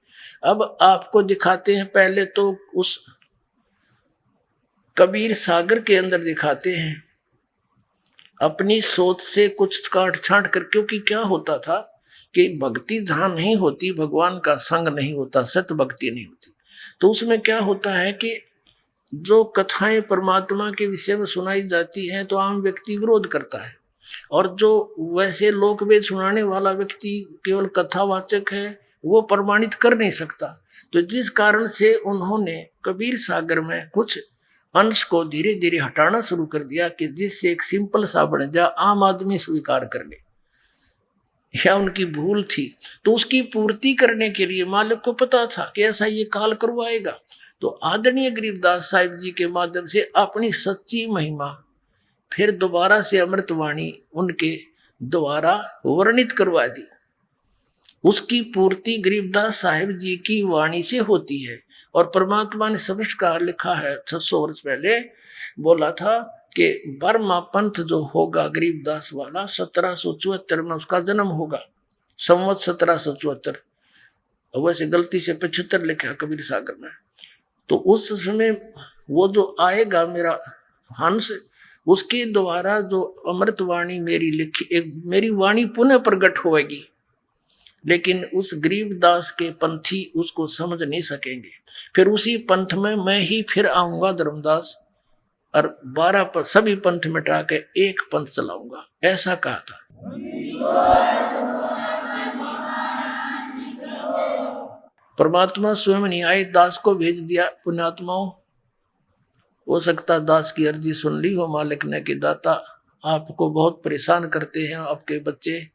अब आपको दिखाते हैं, पहले तो उस कबीर सागर के अंदर दिखाते हैं अपनी सोच से कुछ काट छांट कर। क्योंकि क्या होता था कि भक्ति जहां नहीं होती, भगवान का संग नहीं होता, सत्य भक्ति नहीं होती, तो उसमें क्या होता है कि जो कथाएं परमात्मा के विषय में सुनाई जाती हैं तो आम व्यक्ति विरोध करता है, और जो वैसे लोकवेद सुनाने वाला व्यक्ति केवल कथावाचक है वो प्रमाणित कर नहीं सकता। तो जिस कारण से उन्होंने कबीर सागर में कुछ अंश को धीरे धीरे हटाना शुरू कर दिया कि जिससे एक सिंपल सा बन जा, आम आदमी स्वीकार कर ले। या उनकी भूल थी, तो उसकी पूर्ति करने के लिए मालिक को पता था कि ऐसा ये काल करवाएगा। तो आदरणीय गरीबदास साहिब जी के माध्यम से अपनी सच्ची महिमा फिर दोबारा से अमृतवाणी उनके द्वारा वर्णित करवा दी। उसकी पूर्ति गरीबदास साहिब जी की वाणी से होती है। और परमात्मा ने समझकार लिखा है 600 वर्ष पहले बोला था कि बर्मा पंथ जो होगा गरीबदास वाला 1774 में उसका जन्म होगा, संवत 1774। वैसे गलती से 75 लिखा कबीर सागर में। तो उस समय वो जो आएगा मेरा हंस, उसके द्वारा जो अमृत वाणी मेरी लिखी, एक मेरी वाणी पुनः प्रकट होएगी। लेकिन उस गरीबदास के पंथी उसको समझ नहीं सकेंगे। फिर उसी पंथ में मैं ही फिर आऊंगा धर्मदास, और 12 सभी पंथ मिटा के एक पंथ चलाऊंगा, ऐसा कहा था। परमात्मा स्वयं नहीं आए, दास को भेज दिया। पुण्यात्माओं, हो सकता दास की अर्जी सुन ली हो मालिक ने कि दाता आपको बहुत परेशान करते हैं आपके बच्चे,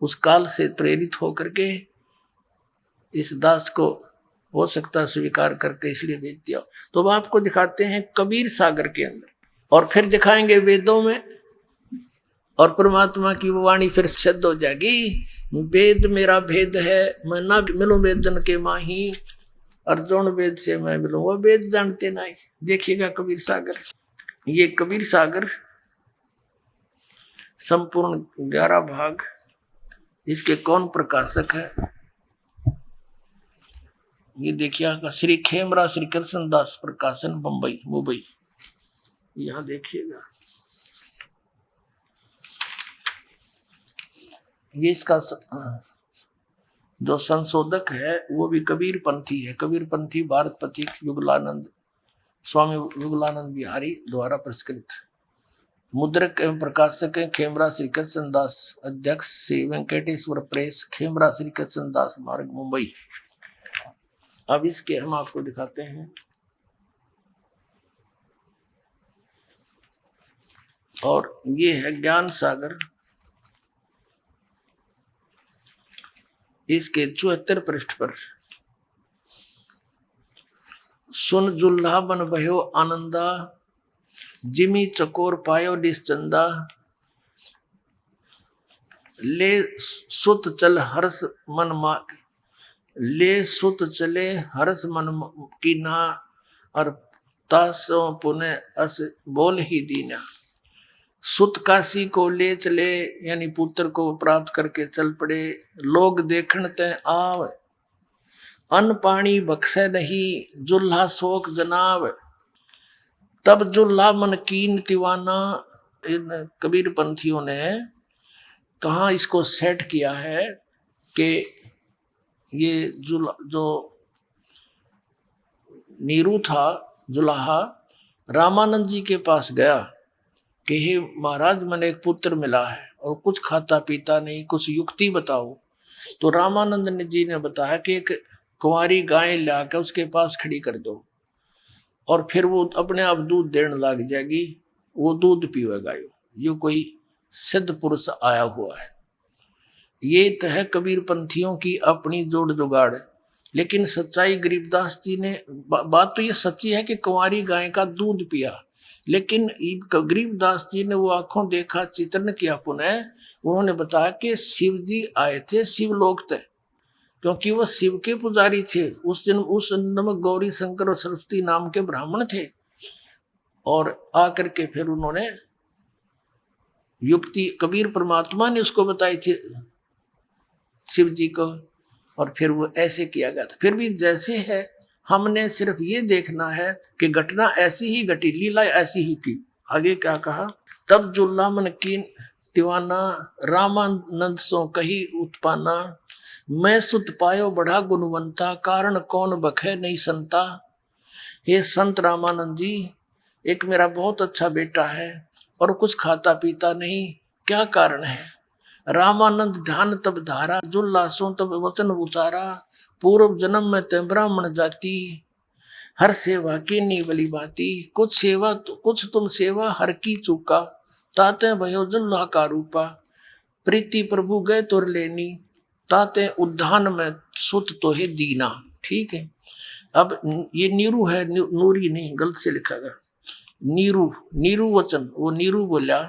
उस काल से प्रेरित होकर के इस दास को हो सकता स्वीकार करके इसलिए भेज दिया। तो अब आपको दिखाते हैं कबीर सागर के अंदर, और फिर दिखाएंगे वेदों में, और परमात्मा की वो वाणी फिर सिद्ध हो जाएगी। वेद मेरा भेद है, मैं ना मिलूं वेदन के माही, अर्जुन वेद से मैं मिलूं, वो वेद जानते नहीं। देखिएगा कबीर सागर, ये कबीर सागर संपूर्ण 11 भाग, इसके कौन प्रकाशक है ये देखिएगा, श्री खेमरा श्री कृष्ण दास प्रकाशन, मुंबई। यहां देखिएगा, ये इसका जो संशोधक है वो भी कबीर पंथी है। कबीर पंथी भारत पथिक युगलानंद स्वामी युगलानंद बिहारी द्वारा पुरस्कृत। मुद्रक एवं प्रकाशक है खेमरा श्री कृष्ण दास, अध्यक्ष श्री वेंकटेश्वर प्रेस, खेमरा श्री कृष्ण दास मार्ग, मुंबई। अब इसके हम आपको दिखाते हैं, और ये है ज्ञान सागर, इसके 74 पृष्ठ पर। सुन जुल्हा बन भयो आनंदा, जिमी चकोर पायो निश्चंदा, ले सुत चल हर्ष मन मा, ले सुत चले हर्ष मन की ना, और तासो पुने अस बोल ही दीना। सुत काशी को ले चले, यानी पुत्र को प्राप्त करके चल पड़े। लोग देखण ते आव, अन्न पानी बख्शे नहीं, जुल्हा शोक जनाव, तब जुल्हा मन कीन दीवाना। इन कबीर पंथियों ने कहाँ इसको सेट किया है कि ये जो नीरू था जुलाहा, रामानंद जी के पास गया कि हे महाराज मैंने एक पुत्र मिला है और कुछ खाता पीता नहीं, कुछ युक्ति बताओ। तो रामानंद जी ने बताया कि एक कुंवारी गाय लाकर उसके पास खड़ी कर दो, और फिर वो अपने आप दूध देने लग जाएगी, वो दूध पीवेगा। ये कोई सिद्ध पुरुष आया हुआ है। ये तो है कबीर पंथियों की अपनी जोड़ जुगाड़। लेकिन सच्चाई गरीबदास जी ने, बात तो ये सच्ची है कि कुंवारी गाय का दूध पिया, लेकिन गरीबदास जी ने वो आंखों देखा, चित्रण किया पुनः। उन्होंने बताया कि शिव जी आए थे, शिवलोक थे, क्योंकि वो शिव के पुजारी थे। उस दिन में गौरी शंकर और सरस्वती नाम के ब्राह्मण थे, और आकर के फिर उन्होंने युक्ति कबीर परमात्मा ने उसको बताई थी शिव जी को, और फिर वो ऐसे किया गया था। फिर भी जैसे है, हमने सिर्फ ये देखना है कि घटना ऐसी ही घटी, लीला ऐसी ही थी। आगे क्या कहा, तब जुल्ला मन कीन दीवाना, रामानंद सो कही उत्पाना, मैं सुत पायो बड़ा गुणवंता, कारण कौन बखे नहीं संता। हे संत रामानंद जी, एक मेरा बहुत अच्छा बेटा है और कुछ खाता पीता नहीं, क्या कारण है। रामानंद ध्यान तब धारा, जुल्ला सो तब वचन उचारा, पूर्व जन्म में ते ब्राह्मण जाति, हर सेवा की नी बली बाती। कुछ तुम सेवा हर की चूका, ताते भयो जुल्ला का रूपा, प्रीति प्रभु गए तुर लेनी, ताते उद्यान में सुत तो है दीना। ठीक है, अब ये नीरू है, नूरी नहीं, गलत से लिखा गया। नीरू वचन, वो नीरू बोला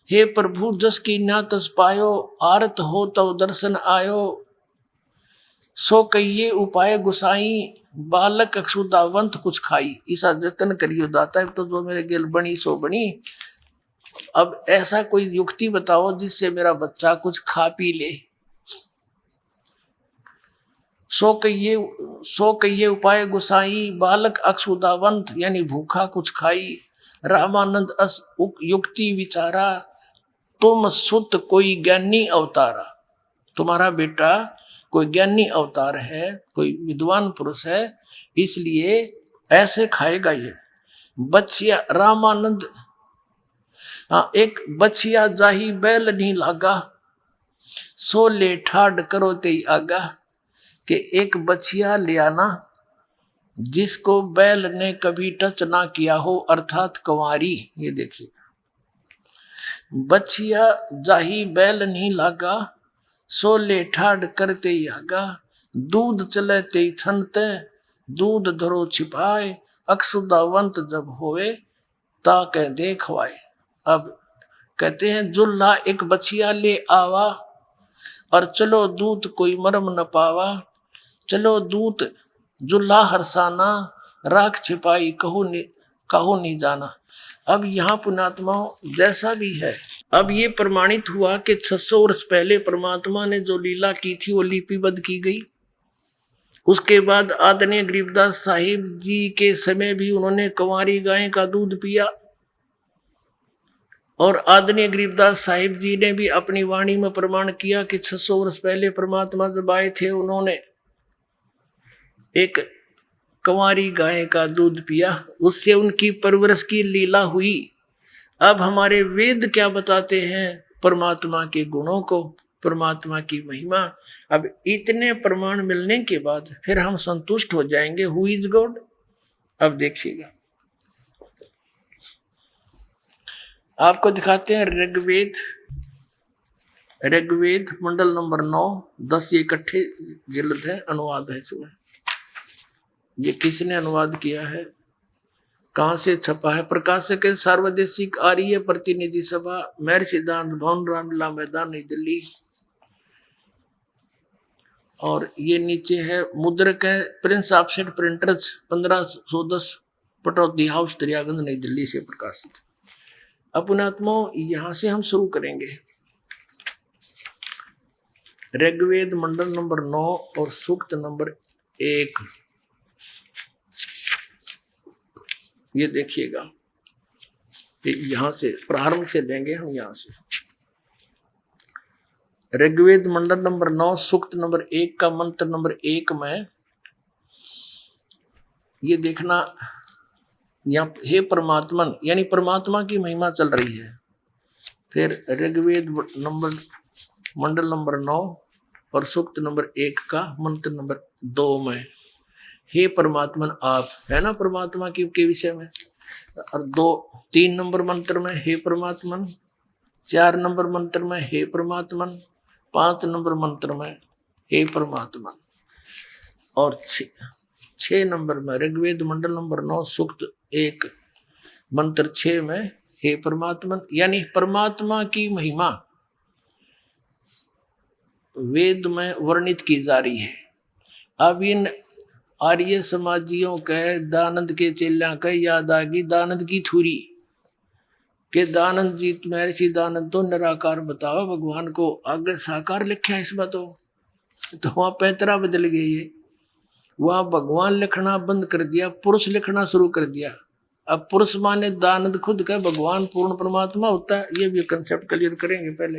हे प्रभु जस की ना तस पायो, आरत हो तब दर्शन आयो। सो कहिए उपाय गुसाई, बालक अक्षुदावंत कुछ खाई। ईसा जतन करियो दाता है, तो जो मेरे गेल बनी सो बनी। अब ऐसा कोई युक्ति बताओ जिससे मेरा बच्चा कुछ खा पी ले। सो कहिए उपाय गुसाई, बालक अक्षुदावंत यानी भूखा कुछ खाई। रामानंद अस युक्ति विचारा, तुम सुत कोई ज्ञानी अवतारा। तुम्हारा बेटा कोई ज्ञानी अवतार है, कोई विद्वान पुरुष है, इसलिए ऐसे खाएगा ये। बछिया रामानंद, हाँ, एक बछिया जाही बैल नहीं लागा, सो ले ठाड करो ते आगा। कि एक बछिया ले आना जिसको बैल ने कभी टच ना किया हो, अर्थात कुंवारी। ये देखिए, बछिया जाही बैल नहीं लागा, सो ले ठाड करते ही आगा। दूध चले ते थनते, दूध धरो छिपाए, अक्षुदावंत जब होवे ताके देखवाए। अब कहते हैं जुल्ला एक बछिया ले आवा, और चलो दूत कोई मरम न पावा। चलो दूत जुल्ला हरसाना, राख छिपाई कहो नहीं जाना। अब यहाँ पुण्यात्माओं जैसा भी है, अब ये प्रमाणित हुआ कि 600 वर्ष पहले परमात्मा ने जो लीला की थी वो लिपिबद्ध की गई। उसके बाद आदरणीय गरीबदास साहिब जी के समय भी उन्होंने कुंवारी गाय का दूध पिया, और आदरणीय गरीबदास साहिब जी ने भी अपनी वाणी में प्रमाण किया कि 600 वर्ष पहले परमात्मा जब आए थे उन्होंने एक कुंवारी गाय का दूध पिया, उससे उनकी परवरिश की लीला हुई। अब हमारे वेद क्या बताते हैं परमात्मा के गुणों को, परमात्मा की महिमा। अब इतने प्रमाण मिलने के बाद फिर हम संतुष्ट हो जाएंगे। Who is God? अब देखिएगा, आपको दिखाते हैं ऋग्वेद मंडल नंबर 9, 10 ये इकट्ठे जिल्द है, अनुवाद है इसमें। ये किसने अनुवाद किया है, कहाँ से छपा है? प्रकाशक है सार्वदेशिक आर्य प्रतिनिधि सभा, महर्षि सिद्धांत भवन, रामलीला मैदान, नई दिल्ली। और ये नीचे है मुद्रक है Prince offset printers 1510 Pataudi house Daryaganj नई दिल्ली से प्रकाशित। अपनात्माओं यहाँ से हम शुरू करेंगे। ऋग्वेद मंडल नंबर 9 और सूक्त नंबर 1, ये देखिएगा, यहां से प्रारंभ से लेंगे हम। यहां से ऋग्वेद मंडल नंबर 9 सूक्त नंबर 1 का मंत्र नंबर 1 में ये देखना, यहाँ हे परमात्मन यानी परमात्मा की महिमा चल रही है। फिर ऋग्वेद मंडल नंबर 9 और सूक्त नंबर 1 का मंत्र नंबर 2 में हे परमात्मन आप, है ना परमात्मा के विषय में। और 3 नंबर मंत्र में हे परमात्मन, 4 नंबर मंत्र में हे परमात्मन, 5 नंबर मंत्र में हे परमात्मन, और 6 नंबर में ऋग्वेद मंडल नंबर 9 सूक्त 1 मंत्र 6 में हे परमात्मन। यानी परमात्मा की महिमा वेद में वर्णित की जा रही है। अब इन आर्य समाजियों के दानंद के चेल्या के याद आ गई दानंद की थूरी के दानंद जी महर्षि दानंद तो निराकार बताओ भगवान को, आगे साकार लिखा है इसमें तो वहां पैतरा बदल गई है। वहां भगवान लिखना बंद कर दिया, पुरुष लिखना शुरू कर दिया। अब पुरुष माने दानंद खुद का, भगवान पूर्ण परमात्मा होता है। ये भी कंसेप्ट क्लियर करेंगे पहले।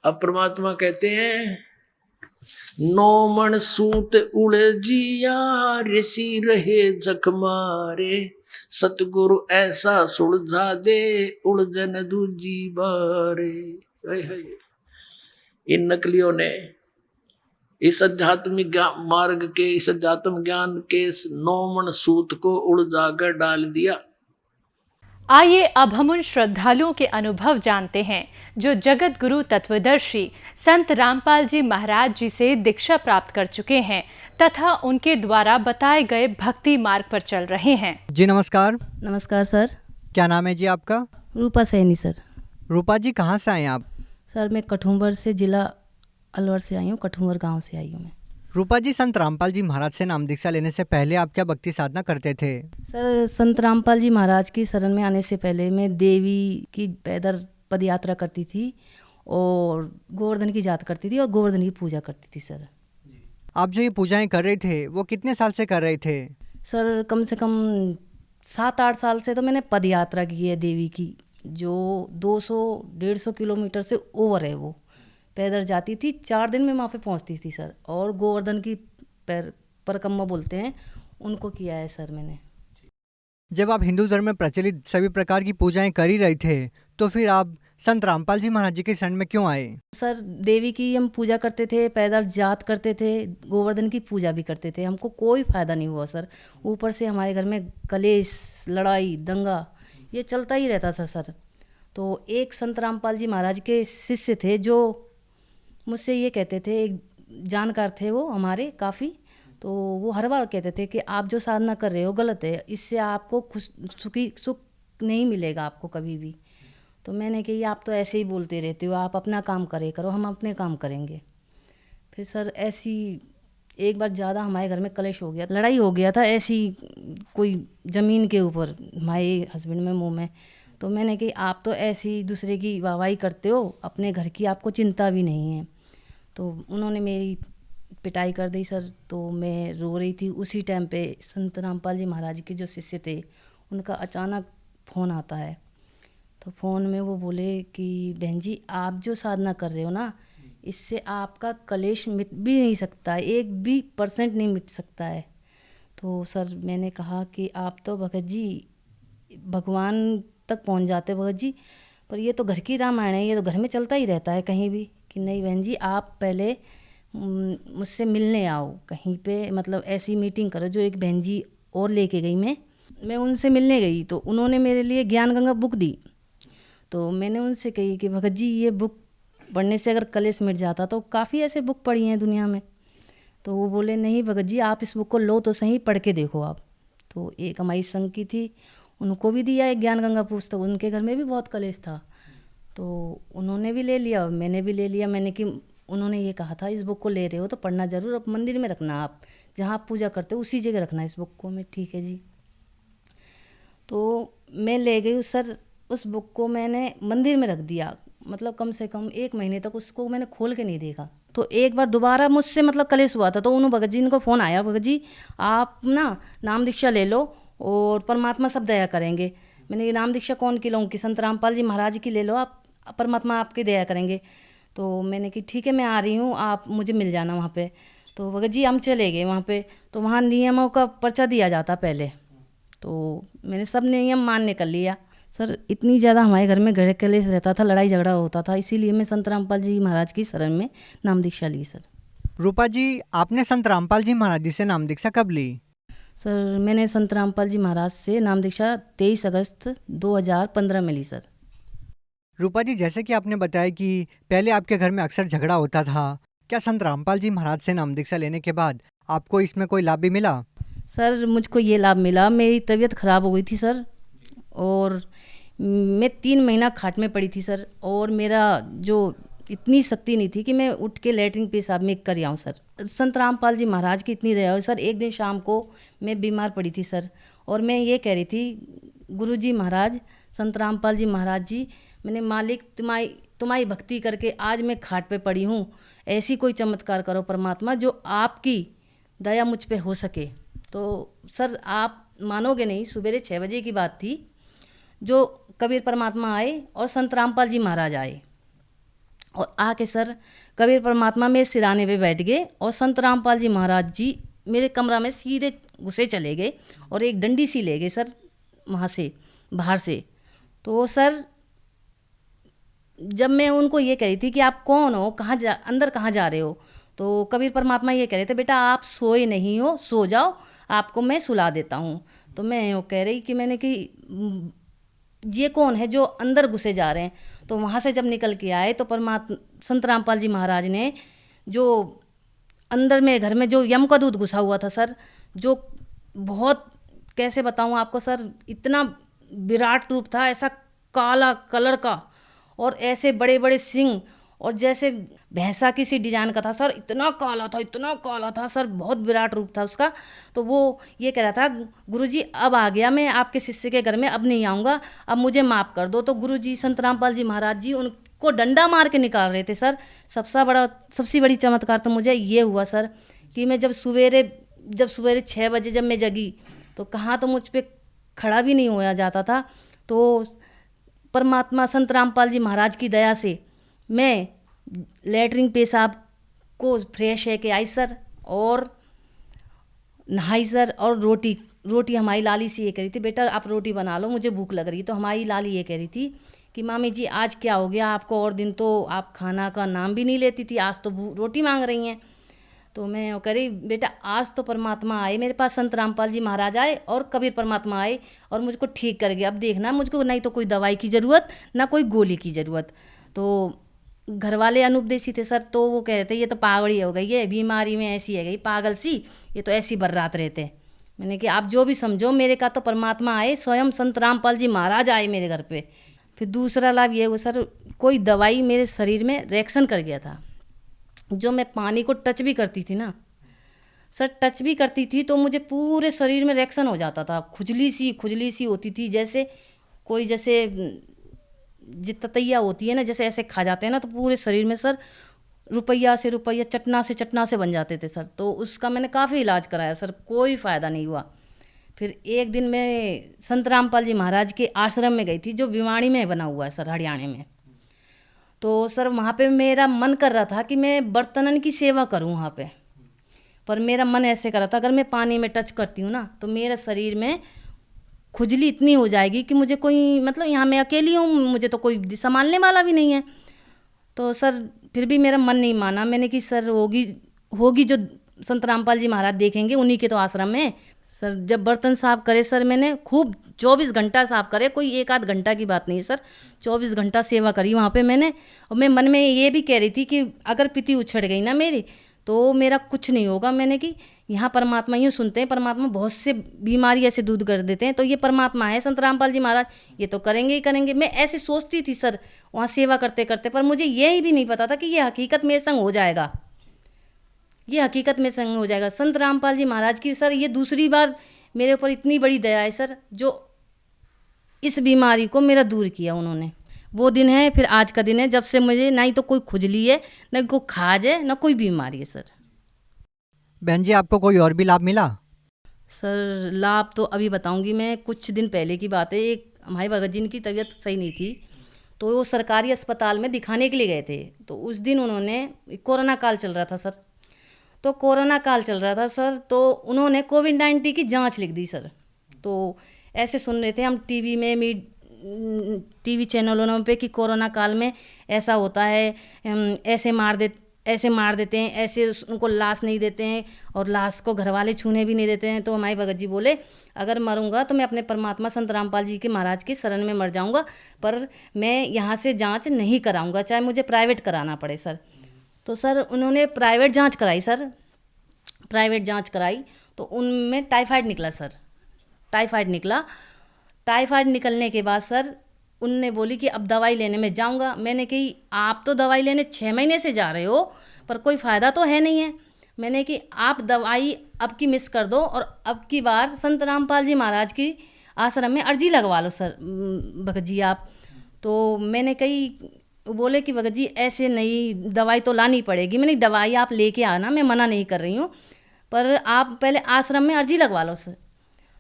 अब परमात्मा कहते हैं नो मन सूत उलझिया ऋषि रहे जख मारे, सतगुरु ऐसा सुलझा दे उलझन दूजी बारे। इन नकलियों ने इस आध्यात्मिक मार्ग के, इस अध्यात्म ज्ञान के नौ मन सूत को उलझा कर डाल दिया। आइए अब हम उन श्रद्धालुओं के अनुभव जानते हैं जो जगत गुरु तत्वदर्शी संत रामपाल जी महाराज जी से दीक्षा प्राप्त कर चुके हैं तथा उनके द्वारा बताए गए भक्ति मार्ग पर चल रहे हैं। जी नमस्कार। नमस्कार सर। क्या नाम है जी आपका? रूपा सैनी सर। रूपा जी कहाँ से आए आप? सर मैं कठुम्बर से, जिला अलवर से आई हूँ, कठुम्बर गांव से आई हूँ मैं। रूपा जी, संत रामपाल जी महाराज से नाम दीक्षा लेने से पहले आप क्या भक्ति साधना करते थे? सर संत रामपाल जी महाराज की शरण में आने से पहले मैं देवी की पैदल पद यात्रा करती थी और गोवर्धन की जात करती थी और गोवर्धन की पूजा करती थी सर। आप जो ये पूजाएं कर रहे थे वो कितने साल से कर रहे थे? सर कम से कम 7-8 साल से तो मैंने पद यात्रा की है देवी की, जो 200-150 किलोमीटर से ओवर है। वो पैदल जाती थी, 4 दिन में वहाँ पे पहुँचती थी सर। और गोवर्धन की परिक्रमा बोलते हैं, उनको किया है सर मैंने। जब आप हिंदू धर्म में प्रचलित सभी प्रकार की पूजाएं कर ही रहे थे तो फिर आप संत रामपाल जी महाराज जी के शरण में क्यों आए? सर देवी की हम पूजा करते थे, पैदल जात करते थे, गोवर्धन की पूजा भी करते थे, हमको कोई फ़ायदा नहीं हुआ सर। ऊपर से हमारे घर में कलेश, लड़ाई, दंगा ये चलता ही रहता था सर। तो एक संत रामपाल जी महाराज के शिष्य थे जो मुझसे ये कहते थे, एक जानकार थे वो हमारे काफ़ी, तो वो हर बार कहते थे कि आप जो साधना कर रहे हो गलत है, इससे आपको सुख नहीं मिलेगा आपको कभी भी। तो मैंने कही आप तो ऐसे ही बोलते रहते हो, आप अपना काम करे करो, हम अपने काम करेंगे। फिर सर ऐसी एक बार ज़्यादा हमारे घर में कलेश हो गया, लड़ाई हो गया था ऐसी कोई ज़मीन के ऊपर हमारे हस्बैंड में मुँह में। तो मैंने कही आप तो ऐसी दूसरे की वाहवाही करते हो, अपने घर की आपको चिंता भी नहीं है। तो उन्होंने मेरी पिटाई कर दी सर। तो मैं रो रही थी उसी टाइम पे संत रामपाल जी महाराज के जो शिष्य थे उनका अचानक फ़ोन आता है। तो फ़ोन में वो बोले कि बहन जी आप जो साधना कर रहे हो ना, इससे आपका कलेश मिट भी नहीं सकता है, 1% नहीं मिट सकता है। तो सर मैंने कहा कि आप तो भगत जी भगवान तक पहुंच जाते भगत जी, पर ये तो घर की रामायण है, ये तो घर में चलता ही रहता है कहीं भी। कि नहीं बहन जी आप पहले मुझसे मिलने आओ कहीं पे, मतलब ऐसी मीटिंग करो। जो एक बहन जी और लेके गई, मैं उनसे मिलने गई तो उन्होंने मेरे लिए ज्ञान गंगा बुक दी। तो मैंने उनसे कही कि भगत जी ये बुक पढ़ने से अगर कलेश मिट जाता, तो काफ़ी ऐसे बुक पढ़ी हैं दुनिया में। तो वो बोले नहीं भगत जी आप इस बुक को लो तो सही, पढ़ के देखो आप। तो एक हमारी संघ की थी, उनको भी दिया एक ज्ञान गंगा पुस्तक, उनके घर में भी बहुत कलेश था। तो उन्होंने भी ले लिया और मैंने भी ले लिया। मैंने कि उन्होंने ये कहा था इस बुक को ले रहे हो तो पढ़ना ज़रूर, अब मंदिर में रखना, आप जहाँ आप पूजा करते हो उसी जगह रखना इस बुक को। मैं ठीक है जी। तो मैं ले गई सर, उस बुक को मैंने मंदिर में रख दिया, मतलब कम से कम 1 महीने तक उसको मैंने खोल के नहीं देखा। तो एक बार दोबारा मुझसे मतलब कलेश हुआ था, तो उन्होंने भगत जी इनको फ़ोन आया, भगत जी आप ना नाम दीक्षा ले लो और परमात्मा सब दया करेंगे। मैंने ये नाम दीक्षा कौन की लूँ? कि संत रामपाल जी महाराज की ले लो आप, परमात्मा आपकी दया करेंगे। तो मैंने कि ठीक है मैं आ रही हूँ, आप मुझे मिल जाना वहाँ पे। तो भगत जी हम चले गए वहाँ पे। तो वहाँ नियमों का पर्चा दिया जाता पहले, तो मैंने सब नियम मान्य कर लिया। सर इतनी ज़्यादा हमारे घर में गढ़ कलेश रहता था, लड़ाई झगड़ा होता था, इसीलिए मैं संत रामपाल जी महाराज की शरण में नाम दीक्षा ली सर। रूपा जी, आपने संत रामपाल जी महाराज जी से नाम दीक्षा कब ली? सर मैंने संत रामपाल जी महाराज से नाम दीक्षा 23 अगस्त 2015 में ली सर। रूपा जी, जैसे कि आपने बताया कि पहले आपके घर में अक्सर झगड़ा होता था, क्या संत रामपाल जी महाराज से नाम दीक्षा लेने के बाद आपको इसमें कोई लाभ भी मिला? सर मुझको ये लाभ मिला, मेरी तबीयत ख़राब हो गई थी सर, और मैं 3 महीना खाट में पड़ी थी सर। और मेरा जो इतनी शक्ति नहीं थी कि मैं उठ के लैट्रिन पेशाब में कर आऊँ सर। संत रामपाल जी महाराज की इतनी दया हुई सर। एक दिन शाम को मैं बीमार पड़ी थी सर, और मैं ये कह रही थी गुरु जी महाराज, संत रामपाल जी महाराज जी, मैंने मालिक तुम्हारी भक्ति करके आज मैं खाट पे पड़ी हूँ, ऐसी कोई चमत्कार करो परमात्मा जो आपकी दया मुझ पे हो सके। तो सर आप मानोगे नहीं, सवेरे 6 बजे की बात थी, जो कबीर परमात्मा आए और संत रामपाल जी महाराज आए, और आके सर कबीर परमात्मा मेरे सिराने पे बैठ गए और संत रामपाल जी महाराज जी मेरे कमरा में सीधे घुसे चले गए और एक डंडी सी ले गए सर वहाँ से बाहर से। तो सर जब मैं उनको ये कह रही थी कि आप कौन हो, अंदर कहाँ जा रहे हो, तो कबीर परमात्मा ये कह रहे थे बेटा आप सोए नहीं हो, सो जाओ, आपको मैं सुला देता हूँ। तो मैं वो कह रही कि मैंने कि ये कौन है जो अंदर घुसे जा रहे हैं। तो वहाँ से जब निकल के आए तो परमात्मा संत रामपाल जी महाराज ने जो अंदर मेरे घर में जो यम का दूध घुसा हुआ था सर, जो बहुत कैसे बताऊँ आपको सर, इतना विराट रूप था, ऐसा काला कलर का और ऐसे बड़े बड़े सिंग और जैसे भैंसा किसी डिजाइन का था सर। इतना काला था सर, बहुत विराट रूप था उसका। तो वो ये कह रहा था, गुरुजी अब आ गया, मैं आपके शिष्य के घर में अब नहीं आऊँगा, अब मुझे माफ़ कर दो। तो गुरुजी संत रामपाल जी महाराज जी उनको डंडा मार के निकाल रहे थे सर। सबसे बड़ी चमत्कार तो मुझे ये हुआ सर कि मैं जब सवेरे 6 बजे जब मैं जगी तो कहाँ तो मुझ पे खड़ा भी नहीं होया जाता था। तो परमात्मा संत रामपाल जी महाराज की दया से मैं लेटरिन पेशाब को फ्रेश है के आई सर, और नहाई सर। और रोटी हमारी लाली से ये कह रही थी, बेटा आप रोटी बना लो, मुझे भूख लग रही है। तो हमारी लाली ये कह रही थी कि मामी जी आज क्या हो गया आपको, और दिन तो आप खाना का नाम भी नहीं लेती थी, आज तो रोटी मांग रही हैं। तो मैं वो कह रही, बेटा आज तो परमात्मा आए मेरे पास, संत रामपाल जी महाराज आए और कबीर परमात्मा आए और मुझको ठीक कर गया। अब देखना मुझको नहीं तो कोई दवाई की ज़रूरत ना कोई गोली की ज़रूरत। तो घर वाले अनुपदेशी थे सर, तो वो कह रहे थे ये तो पागड़ी हो गई है, बीमारी में ऐसी है गई पागल सी, ये तो ऐसी बर्रात रहते। मैंने कि आप जो भी समझो, मेरे का तो परमात्मा आए, स्वयं संत रामपाल जी महाराज आए मेरे घर पे। फिर दूसरा लाभ ये हुआ सर, कोई दवाई मेरे शरीर में रिएक्शन कर गया था। जो मैं पानी को टच भी करती थी ना सर, टच भी करती थी तो मुझे पूरे शरीर में रिएक्शन हो जाता था, खुजली सी होती थी, जैसे ततैया होती है ना, जैसे ऐसे खा जाते हैं ना, तो पूरे शरीर में सर रुपया चटना से बन जाते थे सर। तो उसका मैंने काफ़ी इलाज कराया सर, कोई फ़ायदा नहीं हुआ। फिर एक दिन मैं संत रामपाल जी महाराज के आश्रम में गई थी, जो भिवाड़ी में बना हुआ है सर, हरियाणा में। तो सर वहाँ पे मेरा मन कर रहा था कि मैं बर्तनन की सेवा करूँ वहाँ पे, पर मेरा मन ऐसे कर रहा था अगर मैं पानी में टच करती हूँ ना तो मेरे शरीर में खुजली इतनी हो जाएगी कि मुझे कोई, मतलब यहाँ मैं अकेली हूँ, मुझे तो कोई संभालने वाला भी नहीं है। तो सर फिर भी मेरा मन नहीं माना। मैंने कि सर होगी जो संत रामपाल जी महाराज देखेंगे, उन्हीं के तो आश्रम में। सर जब बर्तन साफ करे सर, मैंने खूब 24 घंटा साफ करे, कोई 1 आध घंटा की बात नहीं सर, 24 घंटा सेवा करी वहाँ पे मैंने। और मैं मन में ये भी कह रही थी कि अगर पिति उछड़ गई ना मेरी तो मेरा कुछ नहीं होगा। मैंने कि यहाँ परमात्मा यूँ सुनते हैं, परमात्मा बहुत से बीमारी ऐसे दूर कर देते हैं, तो ये परमात्मा है संत रामपाल जी महाराज, ये तो करेंगे ही करेंगे। मैं ऐसे सोचती थी सर वहाँ सेवा करते करते, पर मुझे ये भी नहीं पता था कि ये हकीकत मेरे संग हो जाएगा, ये हकीकत में संग हो जाएगा। संत रामपाल जी महाराज की सर ये दूसरी बार मेरे ऊपर इतनी बड़ी दया है सर, जो इस बीमारी को मेरा दूर किया उन्होंने। वो दिन है, फिर आज का दिन है जब से मुझे ना ही तो कोई खुजली है, ना कोई खाज है, ना कोई बीमारी है सर। बहन जी आपको कोई और भी लाभ मिला? सर लाभ तो अभी बताऊंगी मैं। कुछ दिन पहले की बात है, एक हमारे भगत जी की तबीयत सही नहीं थी, तो वो सरकारी अस्पताल में दिखाने के लिए गए थे। तो उस दिन उन्होंने, कोरोना काल चल रहा था सर, तो उन्होंने कोविड-19 की जांच लिख दी सर। तो ऐसे सुन रहे थे हम टीवी में, टीवी चैनलों पे कि कोरोना काल में ऐसा होता है, ऐसे मार देते हैं, ऐसे उनको लाश नहीं देते हैं और लाश को घर वाले छूने भी नहीं देते हैं। तो हमारे भगत जी बोले अगर मरूंगा तो मैं अपने परमात्मा संत रामपाल जी के महाराज की शरण में मर जाऊंगा, पर मैं यहाँ से जांच नहीं कराऊंगा, चाहे मुझे प्राइवेट कराना पड़े सर। तो सर उन्होंने प्राइवेट जांच कराई सर, तो उनमें टाइफाइड निकला सर, टाइफाइड निकलने के बाद सर उनने बोली कि अब दवाई लेने में जाऊंगा। मैंने कही आप तो दवाई लेने 6 महीने से जा रहे हो, पर कोई फ़ायदा तो है नहीं है। मैंने कि आप दवाई अब की मिस कर दो और अब की बार संत रामपाल जी महाराज की आश्रम में अर्जी लगवा लो सर भगत जी आप। तो मैंने कही, बोले कि भगत जी ऐसे नहीं, दवाई तो लानी पड़ेगी। मैंने दवाई आप लेके आना, मैं मना नहीं कर रही हूँ, पर आप पहले आश्रम में अर्जी लगवा लो सर।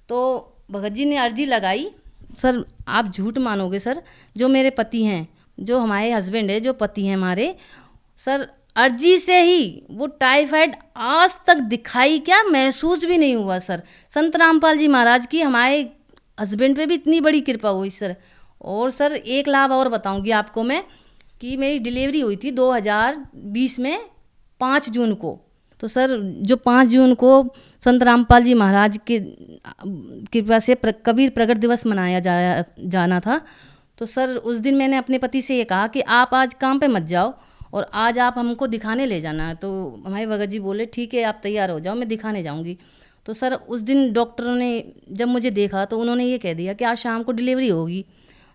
तो भगत जी ने अर्जी लगाई सर। आप झूठ मानोगे सर, जो मेरे पति हैं, जो हमारे हस्बैंड है, जो पति हैं हमारे सर, अर्जी से ही वो टाइफाइड आज तक दिखाई क्या, महसूस भी नहीं हुआ सर। संत रामपाल जी महाराज की हमारे हस्बैंड पे भी इतनी बड़ी कृपा हुई सर। और सर एक लाभ और बताऊंगी आपको मैं कि मेरी डिलीवरी हुई थी 2020 में 5 जून को। तो सर जो 5 जून को संत रामपाल जी महाराज के कृपा से कबीर प्रगट दिवस मनाया जाना था, तो सर उस दिन मैंने अपने पति से ये कहा कि आप आज काम पे मत जाओ और आज आप हमको दिखाने ले जाना है। तो हमारे भगत जी बोले ठीक है आप तैयार हो जाओ, मैं दिखाने जाऊंगी। तो सर उस दिन डॉक्टरों ने जब मुझे देखा तो उन्होंने ये कह दिया कि आज शाम को डिलीवरी होगी।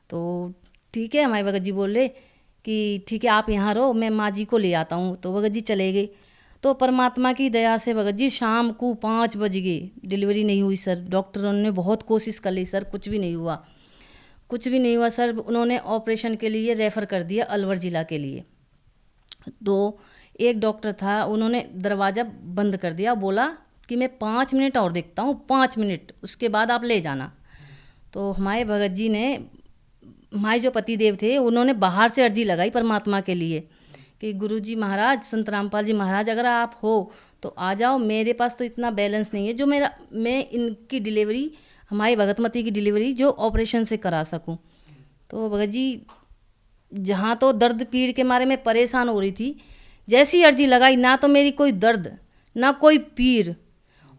तो ठीक है, हमारे भगत जी बोले कि ठीक है आप यहाँ रहो, मैं माँ जी को ले आता हूँ। तो भगत जी चले गए। तो परमात्मा की दया से भगत जी शाम को 5 बज गए, डिलीवरी नहीं हुई सर। डॉक्टरों ने बहुत कोशिश कर ली सर, कुछ भी नहीं हुआ, कुछ भी नहीं हुआ सर। उन्होंने ऑपरेशन के लिए रेफ़र कर दिया अलवर ज़िला के लिए। तो एक डॉक्टर था, उन्होंने दरवाज़ा बंद कर दिया, बोला कि मैं 5 मिनट और देखता हूँ, 5 मिनट, उसके बाद आप ले जाना। तो हमारे भगत जी ने, हमारे जो पति देव थे, उन्होंने बाहर से अर्जी लगाई परमात्मा के लिए कि गुरुजी महाराज, संत रामपाल जी महाराज, अगर आप हो तो आ जाओ, मेरे पास तो इतना बैलेंस नहीं है जो मैं इनकी डिलीवरी, हमारी भगतमती की डिलीवरी जो ऑपरेशन से करा सकूं। तो भगत जी जहाँ तो दर्द पीड़ के मारे मैं परेशान हो रही थी, जैसी अर्जी लगाई ना तो मेरी कोई दर्द ना कोई पीड़,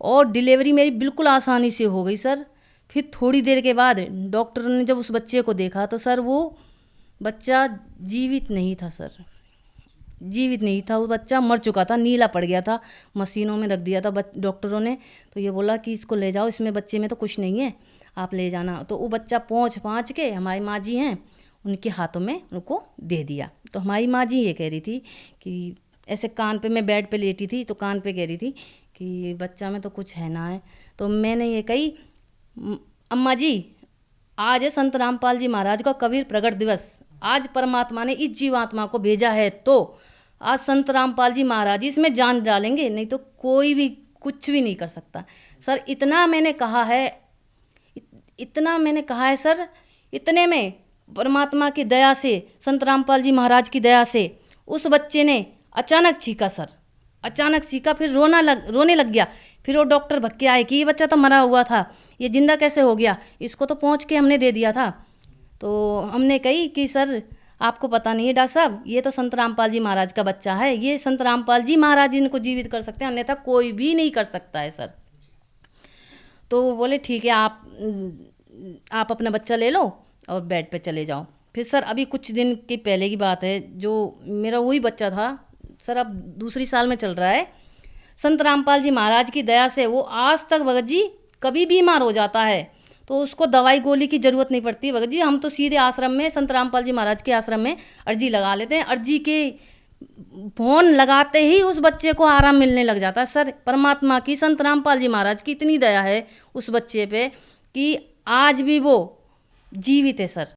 और डिलीवरी मेरी बिल्कुल आसानी से हो गई सर। फिर थोड़ी देर के बाद डॉक्टरों ने जब उस बच्चे को देखा तो सर वो बच्चा जीवित नहीं था सर, जीवित नहीं था, वो बच्चा मर चुका था, नीला पड़ गया था, मशीनों में रख दिया था डॉक्टरों ने। तो ये बोला कि इसको ले जाओ, इसमें बच्चे में तो कुछ नहीं है, आप ले जाना। तो वो बच्चा पहुँच के हमारी माँ जी हैं उनके हाथों में उनको दे दिया। तो हमारी माँ जी ये कह रही थी कि ऐसे कान पे, मैं बेड पे लेटी थी तो कान पे कह रही थी कि बच्चा में तो कुछ है ना है। तो मैंने ये कही, अम्मा जी आज है संत रामपाल जी महाराज का कबीर प्रगट दिवस, आज परमात्मा ने इस जीवात्मा को भेजा है, तो आज संत रामपाल जी महाराज जी इसमें जान डालेंगे, नहीं तो कोई भी कुछ भी नहीं कर सकता। सर इतना मैंने कहा है, इतना मैंने कहा है सर। इतने में परमात्मा की दया से, संत रामपाल जी महाराज की दया से उस बच्चे ने अचानक चीखा सर, अचानक सीखा, फिर रोने लग गया। फिर वो डॉक्टर भक्के आए कि ये बच्चा तो मरा हुआ था, ये जिंदा कैसे हो गया, इसको तो पहुंच के हमने दे दिया था। तो हमने कही कि सर आपको पता नहीं है डॉक्टर साहब, ये तो संत रामपाल जी महाराज का बच्चा है, ये संत रामपाल जी महाराज इनको जीवित कर सकते हैं, अन्यथा कोई भी नहीं कर सकता है सर। तो वो बोले ठीक है, आप अपना बच्चा ले लो और बेड पे चले जाओ। फिर सर अभी कुछ दिन की पहले की बात है, जो मेरा वही बच्चा था सर, अब दूसरी साल में चल रहा है। संत रामपाल जी महाराज की दया से वो आज तक भगत जी कभी बीमार हो जाता है तो उसको दवाई गोली की ज़रूरत नहीं पड़ती भगत जी। हम तो सीधे आश्रम में, संत रामपाल जी महाराज के आश्रम में अर्जी लगा लेते हैं, अर्जी के फ़ोन लगाते ही उस बच्चे को आराम मिलने लग जाता है सर। परमात्मा की, संत रामपाल जी महाराज की इतनी दया है उस बच्चे पे कि आज भी वो जीवित है सर।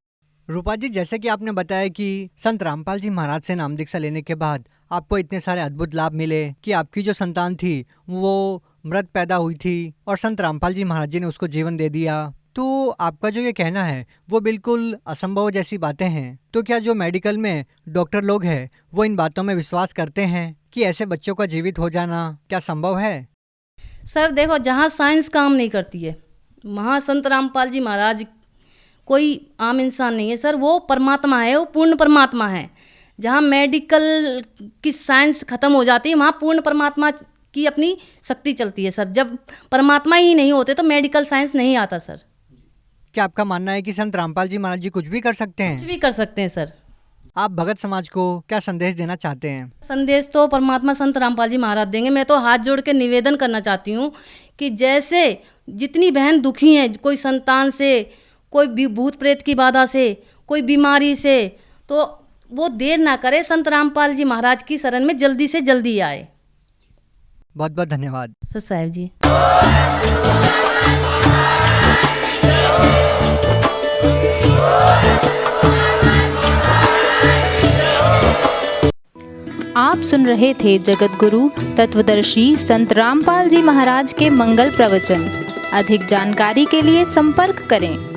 रूपा जी, जैसे कि आपने बताया कि संत रामपाल जी महाराज से नाम दीक्षा लेने के बाद आपको इतने सारे अद्भुत लाभ मिले कि आपकी जो संतान थी वो मृत पैदा हुई थी और संत रामपाल जी महाराज जी ने उसको जीवन दे दिया, तो आपका जो ये कहना है वो बिल्कुल असंभव जैसी बातें हैं। तो क्या जो मेडिकल में डॉक्टर लोग हैं वो इन बातों में विश्वास करते हैं कि ऐसे बच्चों का जीवित हो जाना क्या संभव है? सर देखो, जहाँ साइंस काम नहीं करती है वहाँ संत रामपाल जी महाराज कोई आम इंसान नहीं है सर, वो परमात्मा है, वो पूर्ण परमात्मा है। जहाँ मेडिकल की साइंस ख़त्म हो जाती है वहाँ पूर्ण परमात्मा की अपनी शक्ति चलती है सर। जब परमात्मा ही नहीं होते तो मेडिकल साइंस नहीं आता सर। क्या आपका मानना है कि संत रामपाल जी महाराज जी कुछ भी कर सकते हैं? कुछ भी कर सकते हैं सर। आप भगत समाज को क्या संदेश देना चाहते हैं? संदेश तो परमात्मा संत रामपाल जी महाराज देंगे। मैं तो हाथ जोड़ के निवेदन करना चाहती हूँ कि जैसे जितनी बहन दुखी हैं, कोई संतान से, कोई भूत प्रेत की बाधा से, कोई बीमारी से, तो वो देर ना करे, संत रामपाल जी महाराज की शरण में जल्दी से जल्दी आए। बहुत बहुत धन्यवाद सर साहब जी। आप सुन रहे थे जगत गुरु तत्वदर्शी संत रामपाल जी महाराज के मंगल प्रवचन। अधिक जानकारी के लिए संपर्क करें